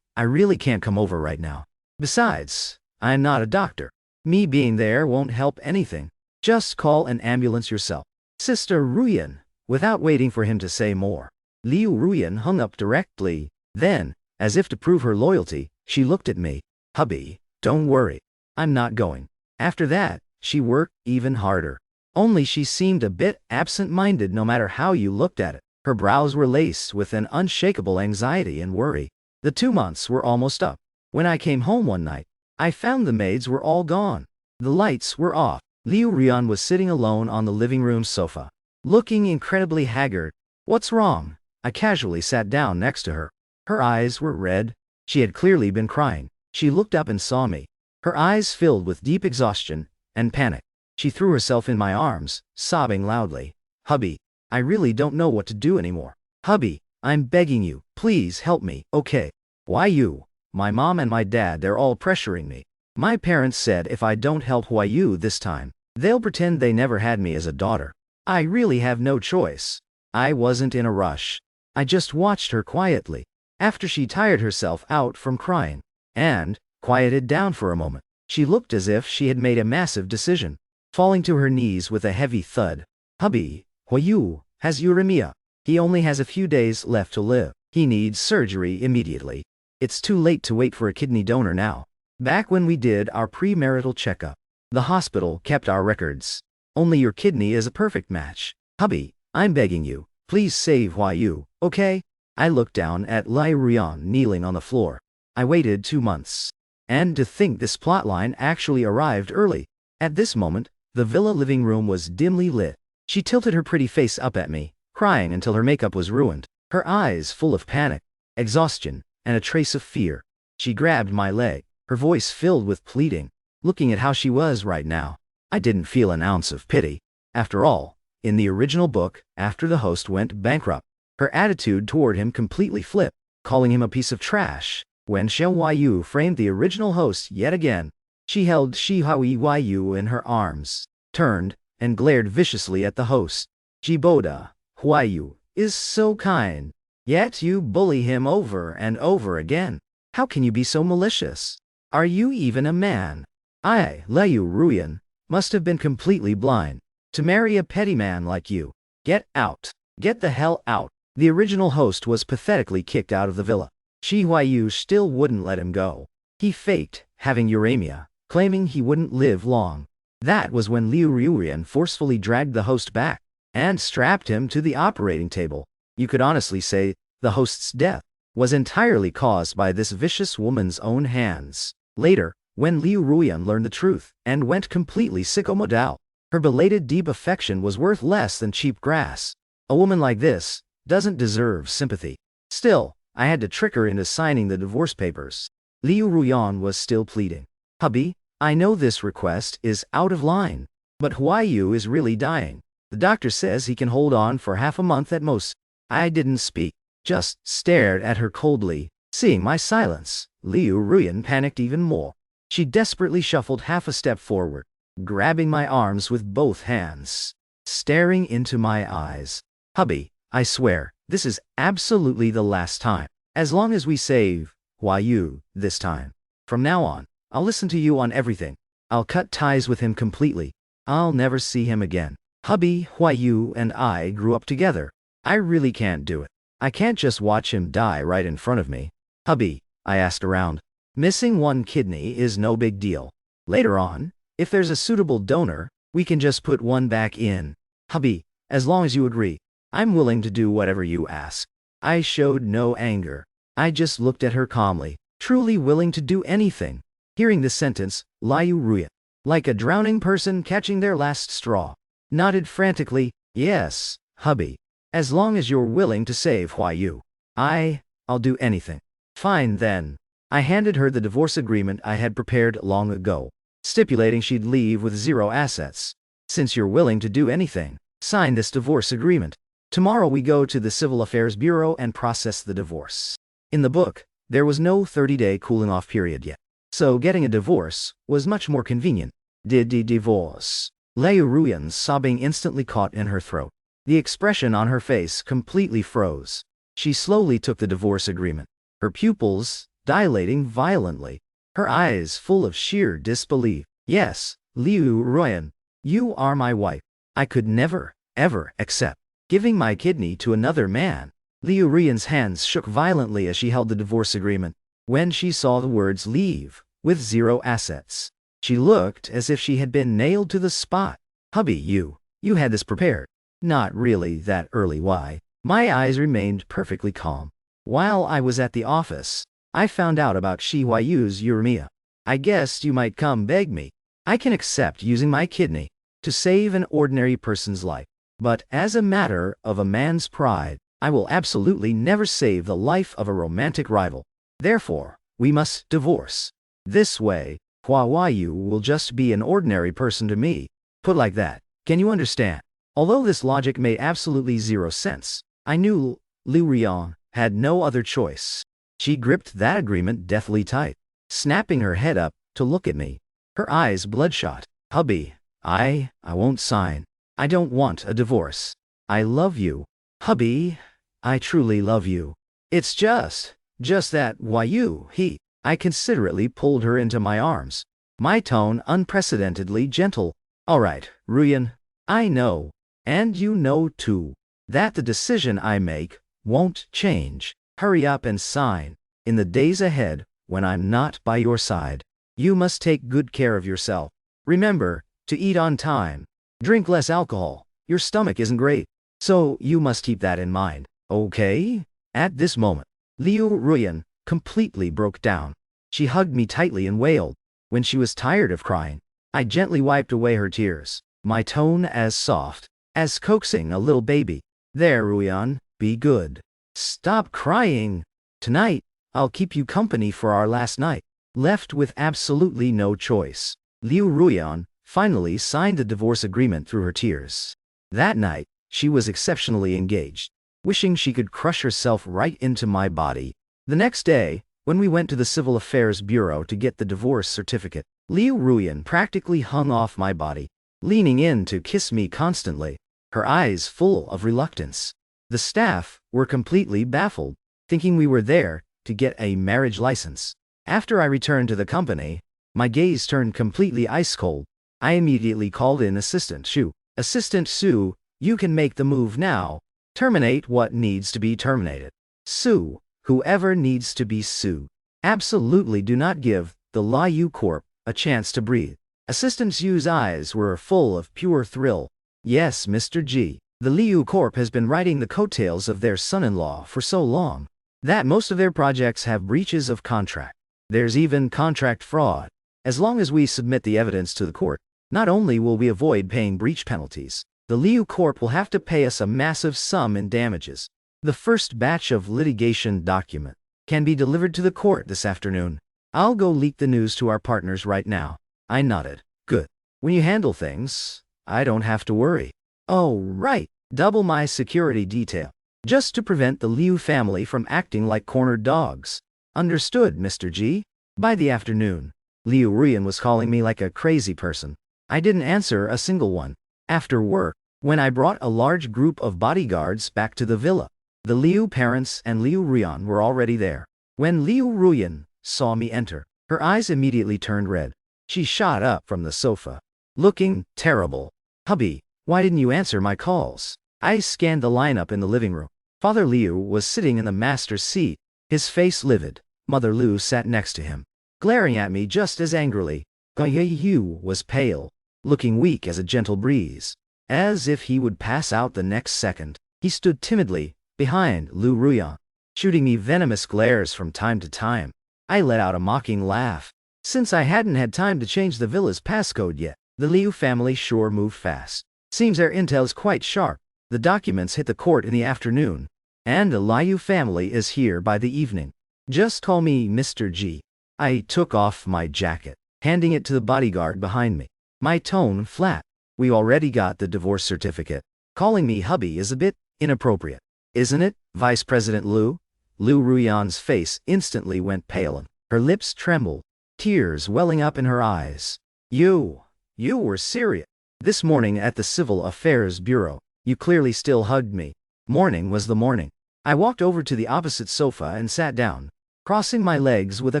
Speaker 1: really can't come over right now. Besides, I'm not a doctor. Me being there won't help anything. Just call an ambulance yourself. Sister Ruyan. Without waiting for him to say more, Liu Ruyan hung up directly. Then, as if to prove her loyalty, she looked at me. Hubby, don't worry. I'm not going. After that, she worked even harder. Only she seemed a bit absent-minded no matter how you looked at it. Her brows were laced with an unshakable anxiety and worry. The 2 months were almost up. When I came home one night, I found the maids were all gone. The lights were off. Liu Ruyan was sitting alone on the living room sofa, looking incredibly haggard. What's wrong? I casually sat down next to her. Her eyes were red. She had clearly been crying. She looked up and saw me. Her eyes filled with deep exhaustion and panic. She threw herself in my arms, sobbing loudly. Hubby, I really don't know what to do anymore. Hubby, I'm begging you, please help me, okay? Why you? My mom and my dad, they're all pressuring me. My parents said if I don't help Huayu this time, they'll pretend they never had me as a daughter. I really have no choice. I wasn't in a rush. I just watched her quietly, after she tired herself out from crying, and quieted down for a moment. She looked as if she had made a massive decision, falling to her knees with a heavy thud. Hubby, Huayu has uremia. He only has a few days left to live. He needs surgery immediately. It's too late to wait for a kidney donor now. Back when we did our premarital checkup, the hospital kept our records. Only your kidney is a perfect match. Hubby, I'm begging you, please save Huayu, okay? I looked down at Liu Ruyan kneeling on the floor. I waited 2 months. And to think this plotline actually arrived early. At this moment, the villa living room was dimly lit. She tilted her pretty face up at me, crying until her makeup was ruined, her eyes full of panic, exhaustion, and a trace of fear. She grabbed my leg, her voice filled with pleading. Looking at how she was right now, I didn't feel an ounce of pity. After all, in the original book, after the host went bankrupt, her attitude toward him completely flipped, calling him a piece of trash. When Huayu framed the original host yet again, she held Huayu in her arms, turned, and glared viciously at the host. Jiboda, Huayu is so kind, yet you bully him over and over again. How can you be so malicious? Are you even a man? Liu Ruyan, must have been completely blind to marry a petty man like you. Get out. Get the hell out. The original host was pathetically kicked out of the villa. Huayu still wouldn't let him go. He faked having uremia, claiming he wouldn't live long. That was when Liu Ruyan forcefully dragged the host back and strapped him to the operating table. You could honestly say the host's death was entirely caused by this vicious woman's own hands. Later, when Liu Ruyan learned the truth and went completely sicko modal, her belated deep affection was worth less than cheap grass. A woman like this doesn't deserve sympathy. Still, I had to trick her into signing the divorce papers. Liu Ruyan was still pleading. Hubby, I know this request is out of line, but Huayu is really dying. The doctor says he can hold on for half a month at most. I didn't speak, just stared at her coldly. Seeing my silence, Liu Ruyan panicked even more. She desperately shuffled half a step forward, grabbing my arms with both hands, staring into my eyes. Hubby, I swear, this is absolutely the last time. As long as we save Huayu this time. From now on, I'll listen to you on everything. I'll cut ties with him completely. I'll never see him again. Hubby, Huayu and I grew up together. I really can't do it. I can't just watch him die right in front of me. Hubby, I asked around. Missing one kidney is no big deal. Later on, if there's a suitable donor, we can just put one back in. Hubby, as long as you agree, I'm willing to do whatever you ask. I showed no anger. I just looked at her calmly, truly willing to do anything. Hearing this sentence, Liu Ruyan, like a drowning person catching their last straw, nodded frantically, yes, hubby. As long as you're willing to save Huayu, I'll do anything. Fine then. I handed her the divorce agreement I had prepared long ago, stipulating she'd leave with 0 assets. Since you're willing to do anything, sign this divorce agreement. Tomorrow we go to the Civil Affairs Bureau and process the divorce. In the book, there was no 30-day cooling-off period yet, so getting a divorce was much more convenient. Divorce. Liu Ruyan's sobbing instantly caught in her throat. The expression on her face completely froze. She slowly took the divorce agreement, her pupils dilating violently, her eyes full of sheer disbelief. Yes, Liu Ruyan, you are my wife. I could never, ever accept giving my kidney to another man. Liu Ruyan's hands shook violently as she held the divorce agreement. When she saw the words leave, with 0 assets, she looked as if she had been nailed to the spot. Hubby, you had this prepared. Not really that early, why? My eyes remained perfectly calm. While I was at the office, I found out about Shi Huayu's uremia. I guessed you might come beg me. I can accept using my kidney to save an ordinary person's life. But as a matter of a man's pride, I will absolutely never save the life of a romantic rival. Therefore, we must divorce. This way, Huayu will just be an ordinary person to me. Put like that, can you understand? Although this logic made absolutely 0 sense, I knew Liu Ruyan had no other choice. She gripped that agreement deathly tight, snapping her head up to look at me, her eyes bloodshot. Hubby, I won't sign. I don't want a divorce. I love you. Hubby, I truly love you. It's just that Huayu, I considerately pulled her into my arms, my tone unprecedentedly gentle. All right, Ruyan, I know, and you know too, that the decision I make won't change. Hurry up and sign. In the days ahead, when I'm not by your side, you must take good care of yourself. Remember to eat on time. Drink less alcohol. Your stomach isn't great, so you must keep that in mind. Okay? At this moment, Liu Ruyan completely broke down. She hugged me tightly and wailed. When she was tired of crying, I gently wiped away her tears, my tone as soft as coaxing a little baby. There, Ruyan, be good. Stop crying. Tonight, I'll keep you company for our last night. Left with absolutely no choice, Liu Ruyan finally signed the divorce agreement through her tears. That night, she was exceptionally engaged, wishing she could crush herself right into my body. The next day, when we went to the Civil Affairs Bureau to get the divorce certificate, Liu Ruyan practically hung off my body, leaning in to kiss me constantly, her eyes full of reluctance. The staff were completely baffled, thinking we were there to get a marriage license. After I returned to the company, my gaze turned completely ice cold. I immediately called in Assistant Shu. Assistant Sue, you can make the move now. Terminate what needs to be terminated. Sue, whoever needs to be sued. Absolutely do not give the Liu Corp a chance to breathe. Assistant Sue's eyes were full of pure thrill. Yes, Mr. G. The Liu Corp has been riding the coattails of their son-in-law for so long that most of their projects have breaches of contract. There's even contract fraud. As long as we submit the evidence to the court, not only will we avoid paying breach penalties, the Liu Corp will have to pay us a massive sum in damages. The first batch of litigation document can be delivered to the court this afternoon. I'll go leak the news to our partners right now. I nodded. Good. When you handle things, I don't have to worry. Oh, right. Double my security detail, just to prevent the Liu family from acting like cornered dogs. Understood, Mr. G. By the afternoon, Liu Ruyan was calling me like a crazy person. I didn't answer a single one. After work, when I brought a large group of bodyguards back to the villa, the Liu parents and Liu Ruyan were already there. When Liu Ruyan saw me enter, her eyes immediately turned red. She shot up from the sofa, looking terrible. Hubby, why didn't you answer my calls? I scanned the lineup in the living room. Father Liu was sitting in the master's seat, his face livid. Mother Liu sat next to him, glaring at me just as angrily. Yu was pale, looking weak as a gentle breeze, as if he would pass out the next second. He stood timidly behind Liu Ruyan, shooting me venomous glares from time to time. I let out a mocking laugh. Since I hadn't had time to change the villa's passcode yet, the Liu family sure moved fast. Seems their intel's quite sharp. The documents hit the court in the afternoon, and the Liu family is here by the evening. Just call me Mr. G. I took off my jacket, handing it to the bodyguard behind me. My tone flat. We already got the divorce certificate. Calling me hubby is a bit inappropriate, isn't it, Vice President Liu? Liu Ruyan's face instantly went pale and her lips trembled, tears welling up in her eyes. You were serious. This morning at the Civil Affairs Bureau, you clearly still hugged me. Morning was the morning. I walked over to the opposite sofa and sat down, crossing my legs with a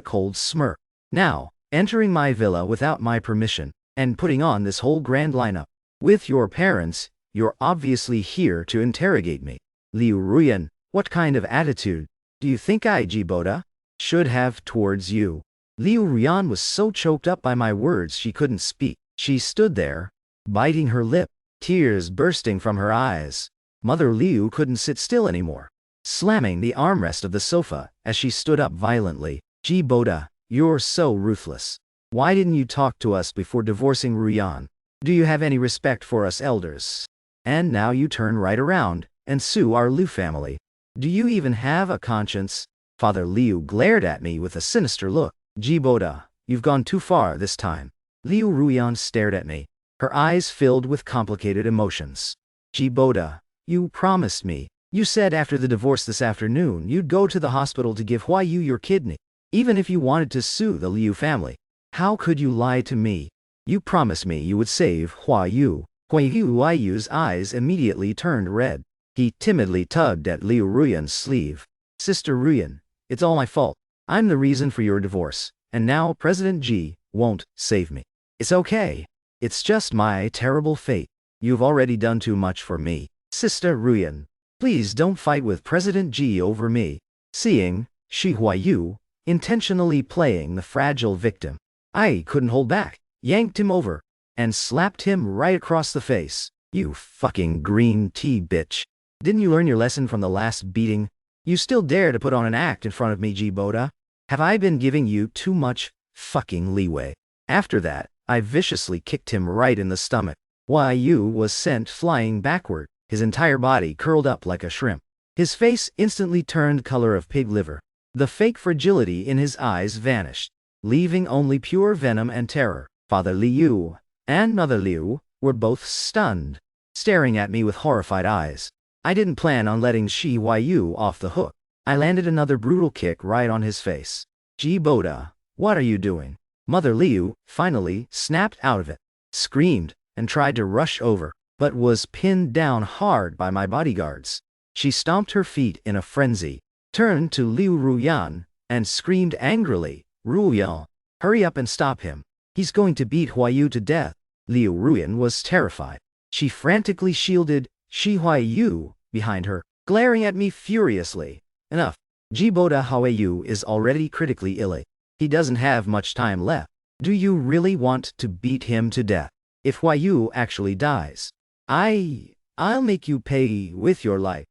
Speaker 1: cold smirk. Now, entering my villa without my permission, and putting on this whole grand lineup. With your parents, you're obviously here to interrogate me. Liu Ruyan, what kind of attitude do you think I, Jiboda, should have towards you? Liu Ruyan was so choked up by my words she couldn't speak. She stood there, biting her lip, tears bursting from her eyes. Mother Liu couldn't sit still anymore, slamming the armrest of the sofa as she stood up violently. Jiboda, you're so ruthless. Why didn't you talk to us before divorcing Ruyan? Do you have any respect for us elders? And now you turn right around and sue our Liu family. Do you even have a conscience? Father Liu glared at me with a sinister look. Jiboda, you've gone too far this time. Liu Ruyan stared at me, her eyes filled with complicated emotions. Jiboda, you promised me. You said after the divorce this afternoon you'd go to the hospital to give Huayu your kidney, even if you wanted to sue the Liu family. How could you lie to me? You promised me you would save Huayu. Huayu's eyes immediately turned red. He timidly tugged at Liu Ruyan's sleeve. Sister Ruyan, it's all my fault. I'm the reason for your divorce, and now President Ji won't save me. It's okay. It's just my terrible fate. You've already done too much for me. Sister Ruyan, please don't fight with President Ji over me. Seeing Shi Huayu intentionally playing the fragile victim, I couldn't hold back, yanked him over, and slapped him right across the face. You fucking green tea bitch. Didn't you learn your lesson from the last beating? You still dare to put on an act in front of me, Jiboda? Have I been giving you too much fucking leeway? After that, I viciously kicked him right in the stomach. Yu was sent flying backward, his entire body curled up like a shrimp. His face instantly turned color of pig liver. The fake fragility in his eyes vanished, leaving only pure venom and terror. Father Liu and Mother Liu were both stunned, staring at me with horrified eyes. I didn't plan on letting Shi Huayu off the hook. I landed another brutal kick right on his face. Jiboda, what are you doing? Mother Liu finally snapped out of it, screamed, and tried to rush over, but was pinned down hard by my bodyguards. She stomped her feet in a frenzy, turned to Liu Ruyan, and screamed angrily, Ruyan, hurry up and stop him. He's going to beat Huayu to death. Liu Ruyan was terrified. She frantically shielded Shi Huayu behind her, glaring at me furiously. Enough. Jiboda Huayu is already critically ill. He doesn't have much time left. Do you really want to beat him to death? If Huayu actually dies, I'll make you pay with your life.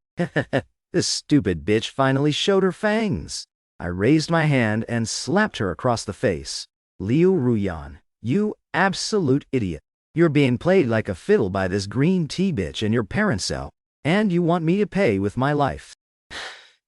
Speaker 1: This stupid bitch finally showed her fangs. I raised my hand and slapped her across the face. Liu Ruyan, you absolute idiot. You're being played like a fiddle by this green tea bitch in your parents' cell, and you want me to pay with my life.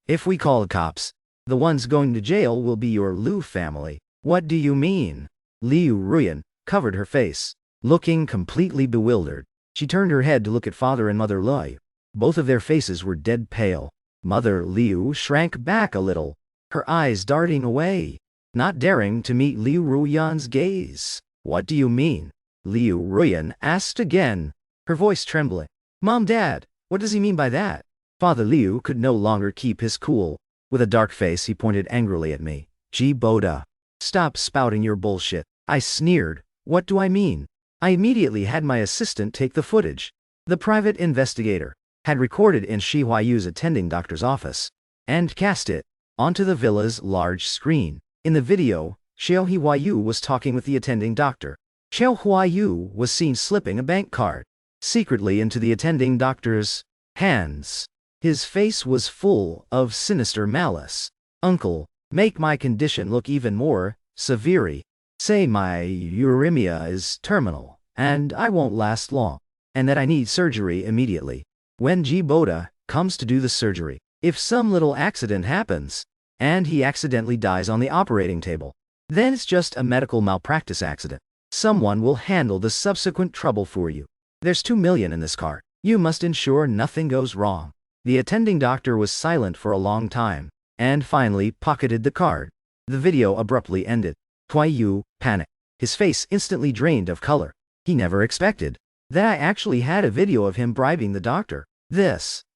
Speaker 1: If we call the cops, the ones going to jail will be your Liu family. What do you mean? Liu Ruyan covered her face, looking completely bewildered. She turned her head to look at Father and Mother Liu. Both of their faces were dead pale. Mother Liu shrank back a little, her eyes darting away, not daring to meet Liu Ruyan's gaze. What do you mean? Liu Ruyan asked again, her voice trembling. Mom, Dad, what does he mean by that? Father Liu could no longer keep his cool. With a dark face, he pointed angrily at me. Jiboda, stop spouting your bullshit. I sneered. What do I mean? I immediately had my assistant take the footage. The private investigator had recorded in Shi Huayu's attending doctor's office and cast it onto the villa's large screen. In the video, Xiao Huayu was talking with the attending doctor. Xiao Huayu was seen slipping a bank card secretly into the attending doctor's hands. His face was full of sinister malice. "Uncle, make my condition look even more severe. Say my uremia is terminal, and I won't last long, and that I need surgery immediately. When Jiboda comes to do the surgery, if some little accident happens, and he accidentally dies on the operating table, then it's just a medical malpractice accident. Someone will handle the subsequent trouble for you. There's 2 million in this card. You must ensure nothing goes wrong." The attending doctor was silent for a long time, and finally pocketed the card. The video abruptly ended. Huaiyu panicked. His face instantly drained of color. He never expected that I actually had a video of him bribing the doctor.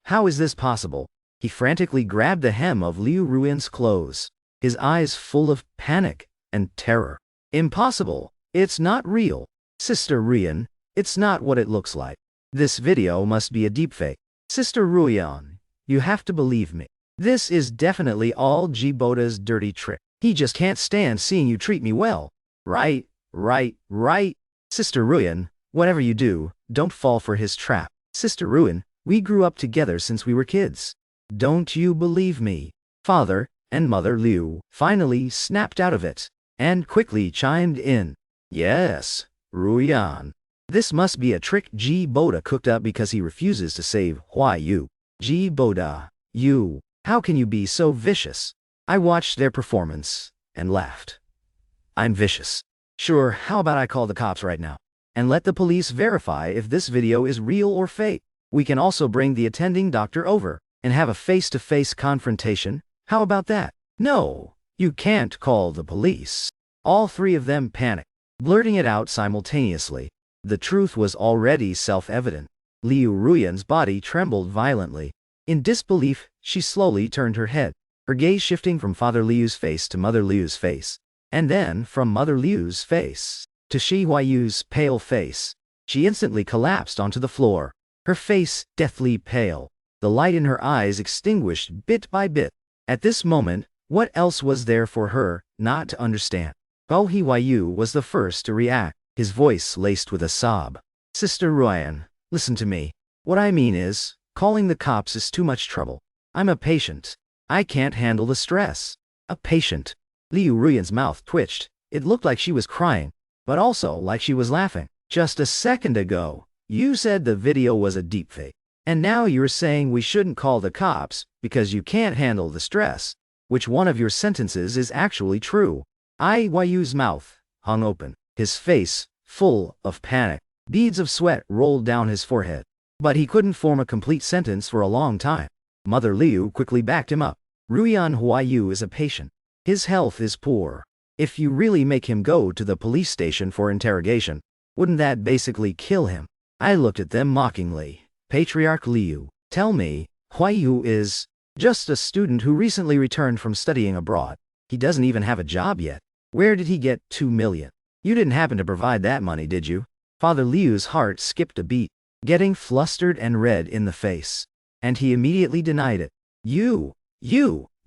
Speaker 1: How is this possible? He frantically grabbed the hem of Liu Ruyan's clothes, his eyes full of panic and terror. "Impossible. It's not real. Sister Ruyan, it's not what it looks like. This video must be a deepfake. Sister Ruyan, you have to believe me. This is definitely all Jiboda's dirty trick. He just can't stand seeing you treat me well. Right. Sister Ruyan, whatever you do, don't fall for his trap. Sister Ruyan, we grew up together since we were kids. Don't you believe me?" Father and Mother Liu finally snapped out of it, and quickly chimed in. "Yes, Ruyan. This must be a trick Jiboda cooked up because he refuses to save Huaiyu. Jiboda, how can you be so vicious?" I watched their performance and laughed. "I'm vicious. Sure, how about I call the cops right now and let the police verify if this video is real or fake? We can also bring the attending doctor over and have a face-to-face confrontation. How about that?" "No, you can't call the police." All three of them panicked, blurting it out simultaneously. The truth was already self-evident. Liu Ruyan's body trembled violently. In disbelief, she slowly turned her head, her gaze shifting from Father Liu's face to Mother Liu's face, and then from Mother Liu's face to Shi Huayu's pale face. She instantly collapsed onto the floor, her face deathly pale, the light in her eyes extinguished bit by bit. At this moment, what else was there for her not to understand? Shi Huayu was the first to react, his voice laced with a sob. "Sister Ruyan, listen to me. What I mean is, calling the cops is too much trouble. I'm a patient. I can't handle the stress." "A patient?" Liu Ruyan's mouth twitched. It looked like she was crying, but also like she was laughing. "Just a second ago, you said the video was a deepfake, and now you're saying we shouldn't call the cops because you can't handle the stress. Which one of your sentences is actually true?" Huayu's mouth hung open, his face full of panic. Beads of sweat rolled down his forehead, but he couldn't form a complete sentence for a long time. Mother Liu quickly backed him up. "Ruyan Huayu is a patient. His health is poor. If you really make him go to the police station for interrogation, wouldn't that basically kill him?" I looked at them mockingly. "Patriarch Liu, tell me, Huayu is just a student who recently returned from studying abroad. He doesn't even have a job yet. Where did he get 2 million? You didn't happen to provide that money, did you?" Father Liu's heart skipped a beat, getting flustered and red in the face, and he immediately denied it. You,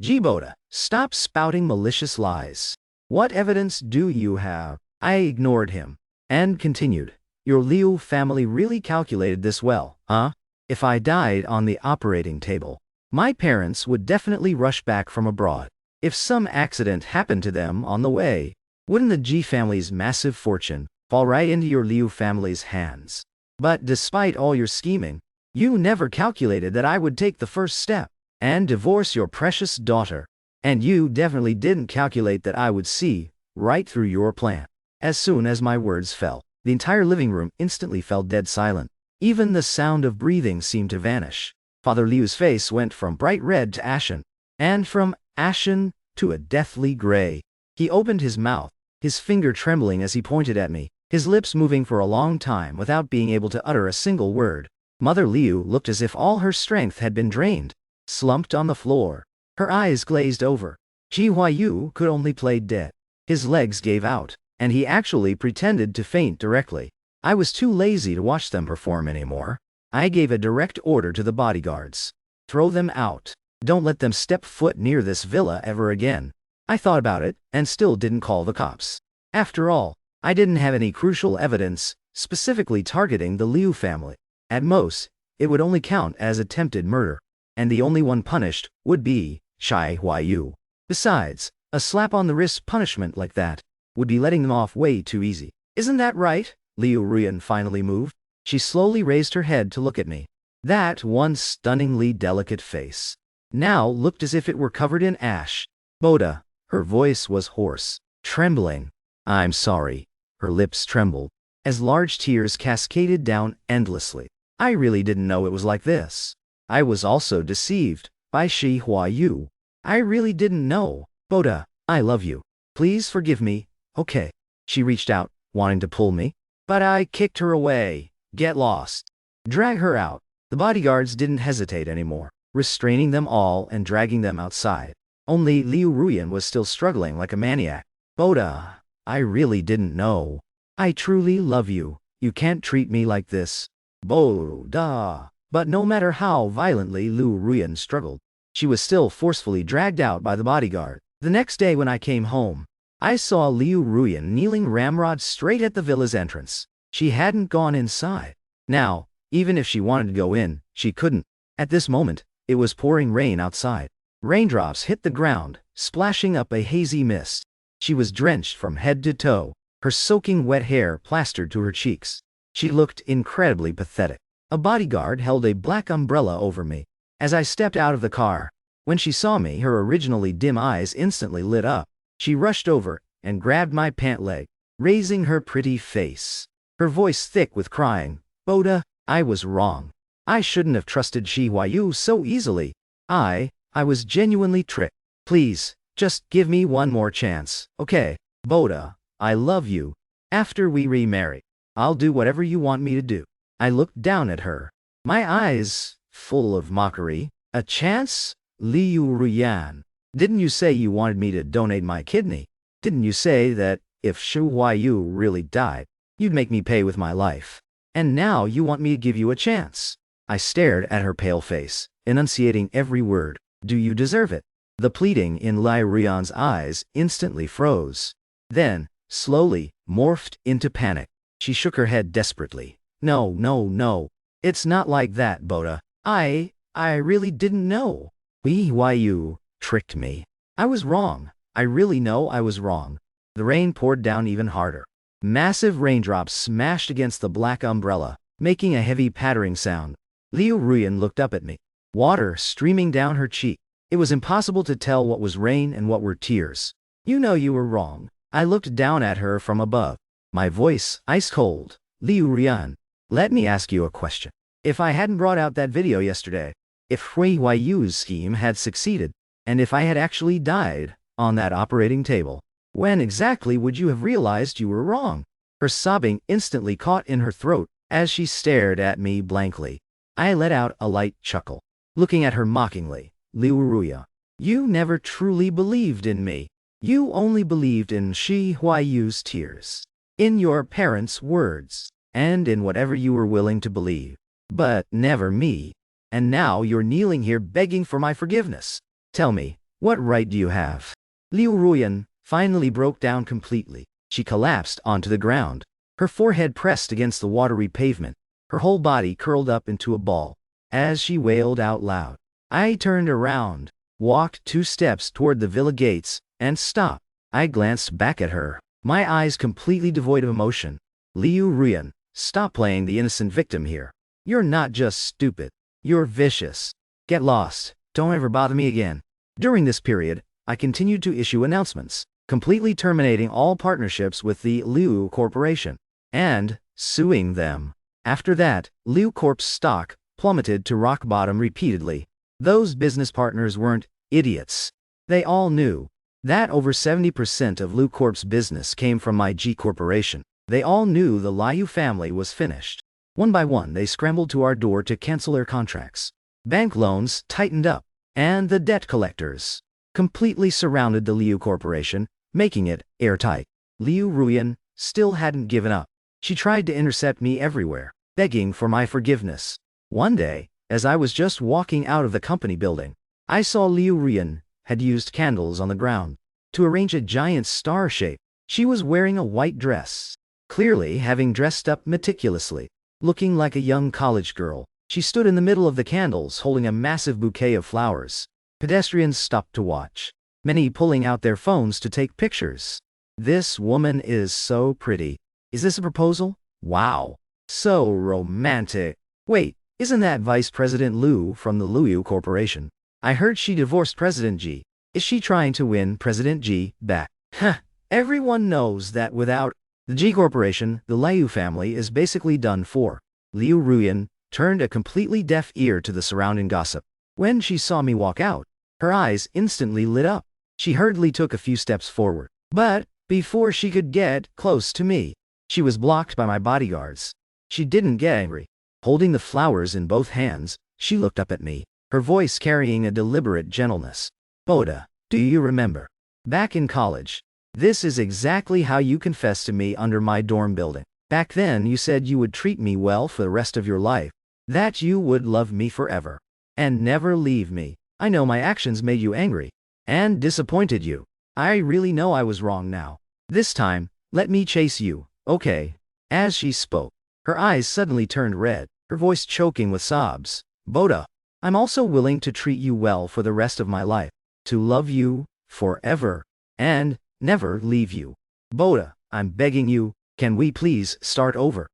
Speaker 1: Jiboda, stop spouting malicious lies. What evidence do you have?" I ignored him and continued. "Your Liu family really calculated this well, huh? If I died on the operating table, my parents would definitely rush back from abroad. If some accident happened to them on the way, wouldn't the Ji family's massive fortune fall right into your Liu family's hands? But despite all your scheming, you never calculated that I would take the first step and divorce your precious daughter. And you definitely didn't calculate that I would see right through your plan." As soon as my words fell, the entire living room instantly fell dead silent. Even the sound of breathing seemed to vanish. Father Liu's face went from bright red to ashen, and from ashen to a deathly gray. He opened his mouth, his finger trembling as he pointed at me, his lips moving for a long time without being able to utter a single word. Mother Liu looked as if all her strength had been drained, slumped on the floor, her eyes glazed over. Shi Huayu could only play dead. His legs gave out, and he actually pretended to faint directly. I was too lazy to watch them perform anymore. I gave a direct order to the bodyguards. "Throw them out. Don't let them step foot near this villa ever again." I thought about it, and still didn't call the cops. After all, I didn't have any crucial evidence specifically targeting the Liu family. At most, it would only count as attempted murder. and the only one punished would be Shi Huayu. Besides, a slap on the wrist punishment like that would be letting them off way too easy. Isn't that right? Liu Ruyan finally moved. She slowly raised her head to look at me. That one stunningly delicate face now looked as if it were covered in ash. Boda. Her voice was hoarse, trembling. I'm sorry. Her lips trembled as large tears cascaded down endlessly. I really didn't know it was like this. I was also deceived by Shi Huayu. I really didn't know. Boda, I love you. Please forgive me, okay? She reached out, wanting to pull me, but I kicked her away. Get lost. Drag her out. The bodyguards didn't hesitate anymore, restraining them all and dragging them outside. Only Liu Ruyan was still struggling like a maniac. Boda, I really didn't know. I truly love you. You can't treat me like this. Boda. But no matter how violently Liu Ruyan struggled, she was still forcefully dragged out by the bodyguard. The next day when I came home, I saw Liu Ruyan kneeling ramrod straight at the villa's entrance. She hadn't gone inside. Now, even if she wanted to go in, she couldn't. At this moment, it was pouring rain outside. Raindrops hit the ground, splashing up a hazy mist. She was drenched from head to toe, her soaking wet hair plastered to her cheeks. She looked incredibly pathetic. A bodyguard held a black umbrella over me. As I stepped out of the car, when she saw me, her originally dim eyes instantly lit up. She rushed over and grabbed my pant leg, raising her pretty face. Her voice thick with crying. Boda, I was wrong. I shouldn't have trusted Shi Huayu so easily. I was genuinely tricked. Please, just give me one more chance, okay? Boda, I love you. After we remarry, I'll do whatever you want me to do. I looked down at her, my eyes full of mockery. A chance? Liu Ruyan. Didn't you say you wanted me to donate my kidney? Didn't you say that if Shi Huayu really died, you'd make me pay with my life? And now you want me to give you a chance? I stared at her pale face, enunciating every word. Do you deserve it? The pleading in Liu Ruyan's eyes instantly froze. Then, slowly, morphed into panic. She shook her head desperately. No, no, no. It's not like that, Boda. I really didn't know. Shi Huayu tricked me. I was wrong. I really know I was wrong. The rain poured down even harder. Massive raindrops smashed against the black umbrella, making a heavy pattering sound. Liu Ruyan looked up at me, water streaming down her cheek. It was impossible to tell what was rain and what were tears. You know you were wrong. I looked down at her from above, my voice ice cold. Liu Ruyan, let me ask you a question. If I hadn't brought out that video yesterday, if Shi Huayu's scheme had succeeded, and if I had actually died on that operating table, when exactly would you have realized you were wrong? Her sobbing instantly caught in her throat as she stared at me blankly. I let out a light chuckle, looking at her mockingly. Liu Ruyan, you never truly believed in me. You only believed in Shi Huayu's tears, in your parents' words, and in whatever you were willing to believe. But never me. And now you're kneeling here begging for my forgiveness. Tell me, what right do you have? Liu Ruyan finally broke down completely. She collapsed onto the ground, her forehead pressed against the watery pavement, her whole body curled up into a ball, as she wailed out loud. I turned around, walked 2 steps toward the villa gates, and stopped. I glanced back at her, my eyes completely devoid of emotion. Liu Ruyan, stop playing the innocent victim here. You're not just stupid. You're vicious. Get lost. Don't ever bother me again. During this period, I continued to issue announcements, completely terminating all partnerships with the Liu Corporation, and suing them. After that, Liu Corp's stock plummeted to rock bottom repeatedly. Those business partners weren't idiots. They all knew that over 70% of Liu Corp's business came from my G Corporation. They all knew the Liu family was finished. One by one, they scrambled to our door to cancel their contracts. Bank loans tightened up, and the debt collectors completely surrounded the Liu Corporation, making it airtight. Liu Ruyan still hadn't given up. She tried to intercept me everywhere, begging for my forgiveness. One day, as I was just walking out of the company building, I saw Liu Ruyan had used candles on the ground to arrange a giant star shape. She was wearing a white dress, clearly having dressed up meticulously, looking like a young college girl. She stood in the middle of the candles holding a massive bouquet of flowers. Pedestrians stopped to watch, many pulling out their phones to take pictures. This woman is so pretty. Is this a proposal? Wow. So romantic. Wait, isn't that Vice President Liu from the Liu Corporation? I heard she divorced President Ji. Is she trying to win President Ji back? Huh. Everyone knows that without the Ji Corporation, the Liu family is basically done for. Liu Ruyan turned a completely deaf ear to the surrounding gossip. When she saw me walk out, her eyes instantly lit up. She hurriedly took a few steps forward. But before she could get close to me, she was blocked by my bodyguards. She didn't get angry. Holding the flowers in both hands, she looked up at me, her voice carrying a deliberate gentleness. Boda, do you remember? Back in college, this is exactly how you confessed to me under my dorm building. Back then you said you would treat me well for the rest of your life, that you would love me forever, and never leave me. I know my actions made you angry, and disappointed you. I really know I was wrong now. This time, let me chase you, okay? As she spoke, her eyes suddenly turned red, her voice choking with sobs. Boda, I'm also willing to treat you well for the rest of my life, to love you forever, and never leave you. Boda, I'm begging you, can we please start over?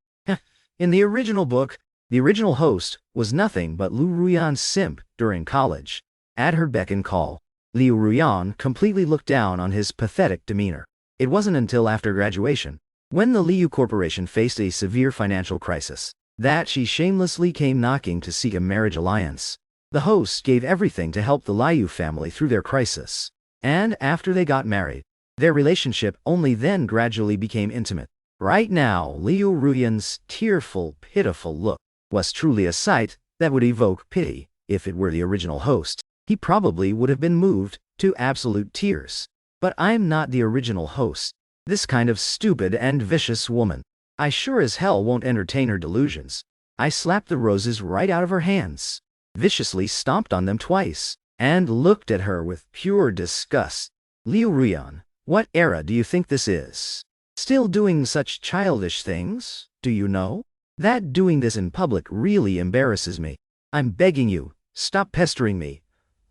Speaker 1: In the original book, the original host was nothing but Liu Ruyan's simp during college. At her beck and call, Liu Ruyan completely looked down on his pathetic demeanor. It wasn't until after graduation, when the Liu Corporation faced a severe financial crisis, that she shamelessly came knocking to seek a marriage alliance. The host gave everything to help the Liu family through their crisis. And after they got married, their relationship only then gradually became intimate. Right now, Liu Ruyan's tearful, pitiful look was truly a sight that would evoke pity. If it were the original host, he probably would have been moved to absolute tears. But I'm not the original host. This kind of stupid and vicious woman. I sure as hell won't entertain her delusions. I slapped the roses right out of her hands, viciously stomped on them twice, and looked at her with pure disgust. Liu Ruyan, what era do you think this is? Still doing such childish things, do you know? That doing this in public really embarrasses me. I'm begging you, stop pestering me.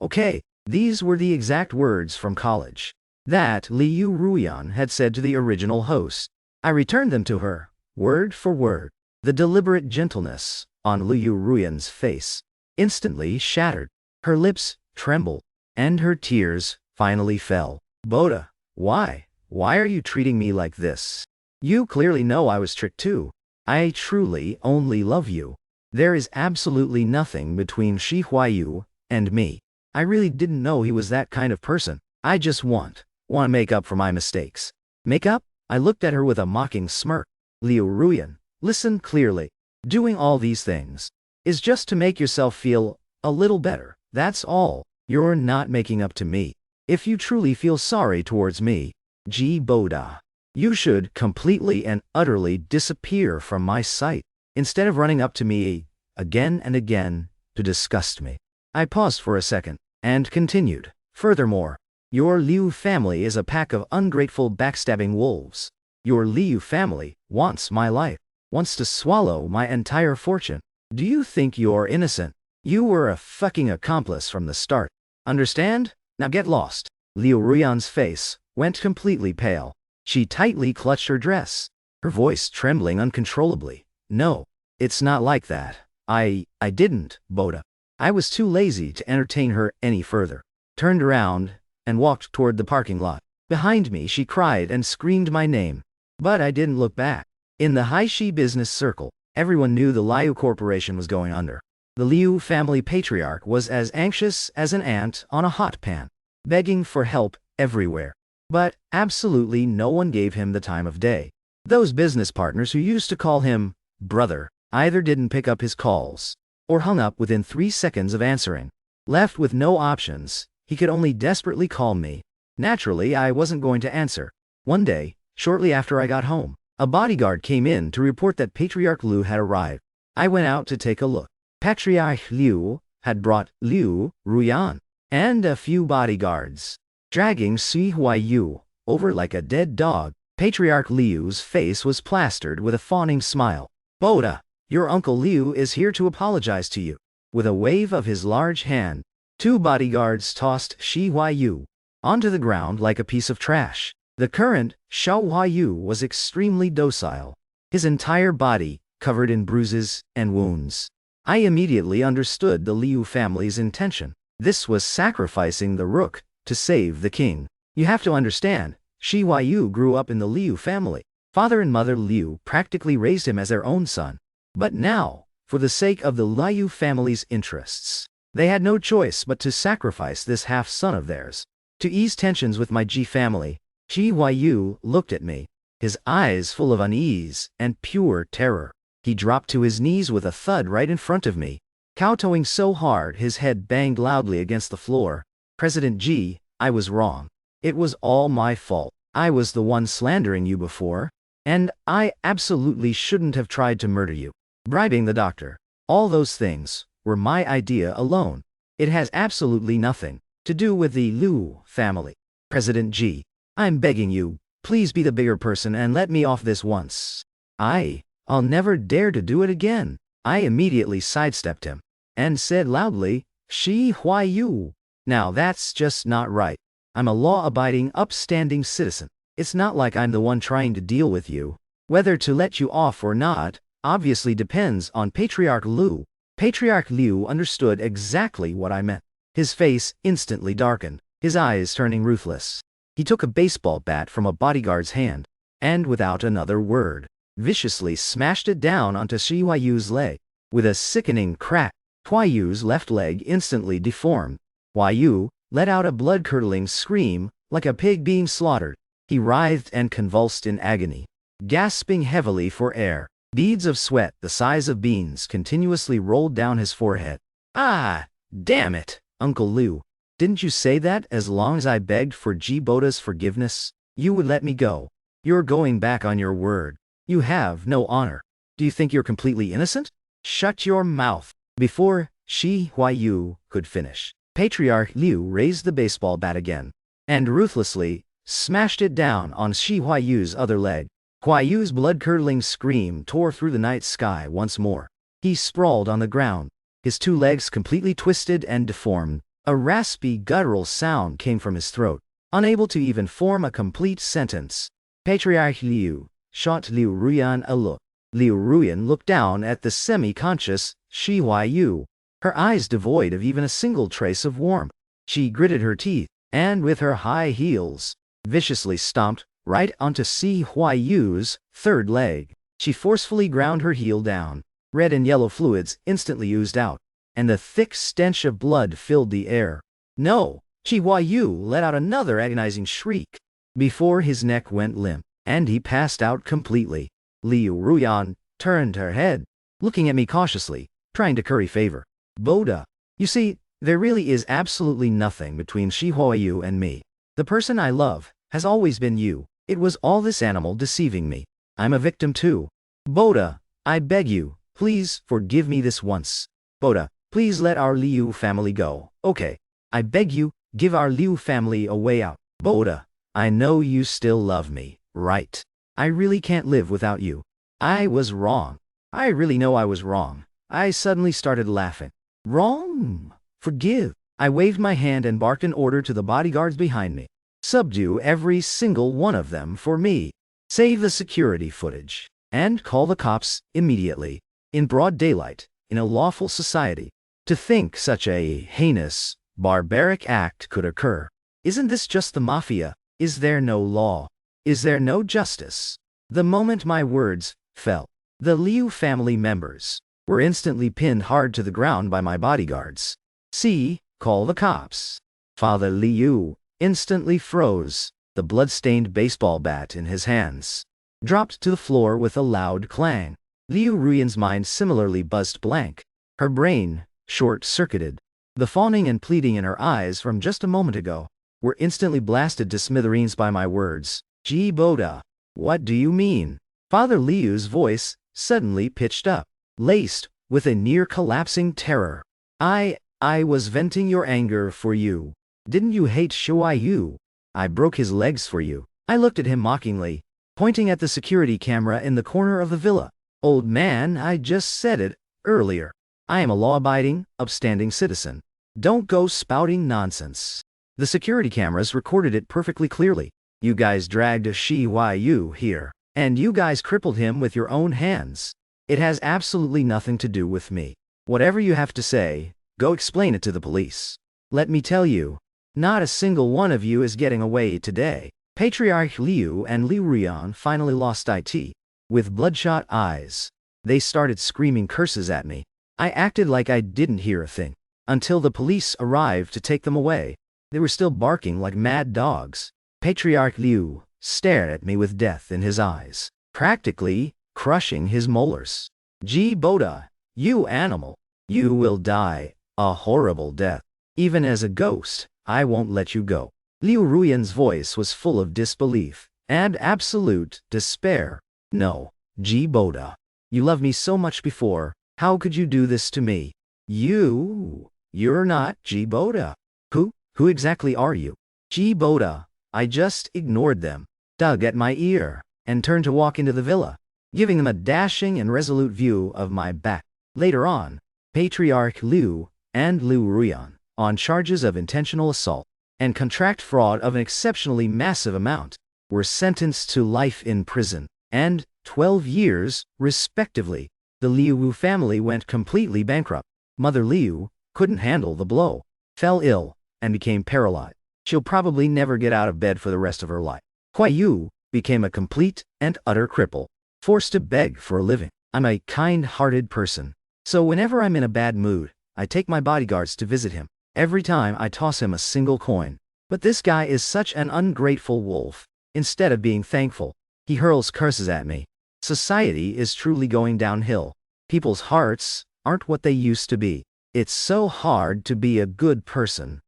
Speaker 1: Okay, these were the exact words from college that Liu Ruyan had said to the original host. I returned them to her, word for word. The deliberate gentleness on Liu Ruyan's face instantly shattered. Her lips trembled, and her tears finally fell. Boda, why? Why are you treating me like this? You clearly know I was tricked too. I truly only love you. There is absolutely nothing between Shi Huayu and me. I really didn't know he was that kind of person. I just want to make up for my mistakes. Make up? I looked at her with a mocking smirk. Liu Ruyan, listen clearly. Doing all these things is just to make yourself feel a little better. That's all. You're not making up to me. If you truly feel sorry towards me, Ji Boda, you should completely and utterly disappear from my sight, instead of running up to me again and again to disgust me. I paused for a second, and continued. Furthermore, your Liu family is a pack of ungrateful backstabbing wolves. Your Liu family wants my life, wants to swallow my entire fortune. Do you think you're innocent? You were a fucking accomplice from the start. Understand? Now get lost. Liu Ruyan's face went completely pale. She tightly clutched her dress, her voice trembling uncontrollably. No, it's not like that. I didn't, Boda. I was too lazy to entertain her any further. Turned around and walked toward the parking lot. Behind me she cried and screamed my name. But I didn't look back. In the Haishi business circle, everyone knew the Liu Corporation was going under. The Liu family patriarch was as anxious as an ant on a hot pan, begging for help everywhere. But absolutely no one gave him the time of day. Those business partners who used to call him brother either didn't pick up his calls, or hung up within 3 seconds of answering. Left with no options, he could only desperately call me. Naturally, I wasn't going to answer. One day, shortly after I got home, a bodyguard came in to report that Patriarch Liu had arrived. I went out to take a look. Patriarch Liu had brought Liu Ruyan and a few bodyguards, dragging Shi Huayu over like a dead dog. Patriarch Liu's face was plastered with a fawning smile. Boda, Your Uncle Liu is here to apologize to you. With a wave of his large hand, 2 bodyguards tossed Shi Huayu onto the ground like a piece of trash. The current Xiao Huayu was extremely docile, his entire body covered in bruises and wounds. I immediately understood the Liu family's intention. This was sacrificing the rook to save the king. You have to understand, Shi Huayu grew up in the Liu family. Father and Mother Liu practically raised him as their own son. But now, for the sake of the Liu family's interests, they had no choice but to sacrifice this half-son of theirs. To ease tensions with my Ji family, Shi Huayu looked at me, his eyes full of unease and pure terror. He dropped to his knees with a thud right in front of me, kowtowing so hard his head banged loudly against the floor. President Ji, I was wrong. It was all my fault. I was the one slandering you before, and I absolutely shouldn't have tried to murder you. Bribing the doctor. All those things were my idea alone. It has absolutely nothing to do with the Liu family. President Ji, I'm begging you, please be the bigger person and let me off this once. I'll never dare to do it again. I immediately sidestepped him and said loudly, Shi Huayu. Now that's just not right. I'm a law-abiding, upstanding citizen. It's not like I'm the one trying to deal with you. Whether to let you off or not obviously depends on Patriarch Liu. Patriarch Liu understood exactly what I meant. His face instantly darkened, his eyes turning ruthless. He took a baseball bat from a bodyguard's hand, and without another word, viciously smashed it down onto Shi Huayu's leg. With a sickening crack, Huayu's left leg instantly deformed. Huayu let out a blood-curdling scream, like a pig being slaughtered. He writhed and convulsed in agony, gasping heavily for air. Beads of sweat the size of beans continuously rolled down his forehead. Ah, damn it, Uncle Liu. Didn't you say that as long as I begged for Ji Boda's forgiveness, you would let me go? You're going back on your word. You have no honor. Do you think you're completely innocent? Shut your mouth. Before Shi Huayu could finish, Patriarch Liu raised the baseball bat again, and ruthlessly smashed it down on Shi Huayu's other leg. Huayu's blood-curdling scream tore through the night sky once more. He sprawled on the ground, his 2 legs completely twisted and deformed. A raspy, guttural sound came from his throat, unable to even form a complete sentence. Patriarch Liu shot Liu Ruyan a look. Liu Ruyan looked down at the semi-conscious Shi Huayu, her eyes devoid of even a single trace of warmth. She gritted her teeth, and with her high heels, viciously stomped right onto Shi Huayu's 3rd leg. She forcefully ground her heel down. Red and yellow fluids instantly oozed out, and the thick stench of blood filled the air. No! Shi Huayu let out another agonizing shriek before his neck went limp, and he passed out completely. Liu Ruyan turned her head, looking at me cautiously, trying to curry favor. Boda, you see, there really is absolutely nothing between Shi Huayu and me. The person I love has always been you. It was all this animal deceiving me. I'm a victim too. Boda, I beg you, please forgive me this once. Boda, please let our Liu family go. Okay, I beg you, give our Liu family a way out. Boda, I know you still love me, right? I really can't live without you. I was wrong. I really know I was wrong. I suddenly started laughing. Wrong? Forgive. I waved my hand and barked an order to the bodyguards behind me. Subdue every single one of them for me. Save the security footage. And call the cops immediately. In broad daylight, in a lawful society. To think such a heinous, barbaric act could occur. Isn't this just the mafia? Is there no law? Is there no justice? The moment my words fell, the Liu family members were instantly pinned hard to the ground by my bodyguards. See, call the cops. Father Liu instantly froze, the blood-stained baseball bat in his hands dropped to the floor with a loud clang. Liu Ruyan's mind similarly buzzed blank, her brain short-circuited. The fawning and pleading in her eyes from just a moment ago were instantly blasted to smithereens by my words. Ji Boda, what do you mean? Father Liu's voice suddenly pitched up, laced with a near-collapsing terror. I was venting your anger for you. Didn't you hate Huayu? I broke his legs for you. I looked at him mockingly, pointing at the security camera in the corner of the villa. Old man, I just said it earlier. I am a law-abiding, upstanding citizen. Don't go spouting nonsense. The security cameras recorded it perfectly clearly. You guys dragged a Yu here, and you guys crippled him with your own hands. It has absolutely nothing to do with me. Whatever you have to say, go explain it to the police. Let me tell you, not a single one of you is getting away today. Patriarch Liu and Liu Ruyan finally lost it. With bloodshot eyes, they started screaming curses at me. I acted like I didn't hear a thing, until the police arrived to take them away. They were still barking like mad dogs. Patriarch Liu stared at me with death in his eyes, practically crushing his molars. Ji Boda, you animal, you will die a horrible death. Even as a ghost, I won't let you go. Liu Ruyan's voice was full of disbelief and absolute despair. No, Ji Boda, you loved me so much before. How could you do this to me? You're not Ji Boda. Who exactly are you? Ji Boda. I just ignored them, dug at my ear, and turned to walk into the villa, giving them a dashing and resolute view of my back. Later on, Patriarch Liu and Liu Ruyan, on charges of intentional assault and contract fraud of an exceptionally massive amount, were sentenced to life in prison and 12 years, respectively. The Liu family went completely bankrupt. Mother Liu couldn't handle the blow, fell ill, and became paralyzed. She'll probably never get out of bed for the rest of her life. Huai Yu became a complete and utter cripple, forced to beg for a living. I'm a kind-hearted person, so whenever I'm in a bad mood, I take my bodyguards to visit him. Every time I toss him a single coin. But this guy is such an ungrateful wolf. Instead of being thankful, he hurls curses at me. Society is truly going downhill. People's hearts aren't what they used to be. It's so hard to be a good person.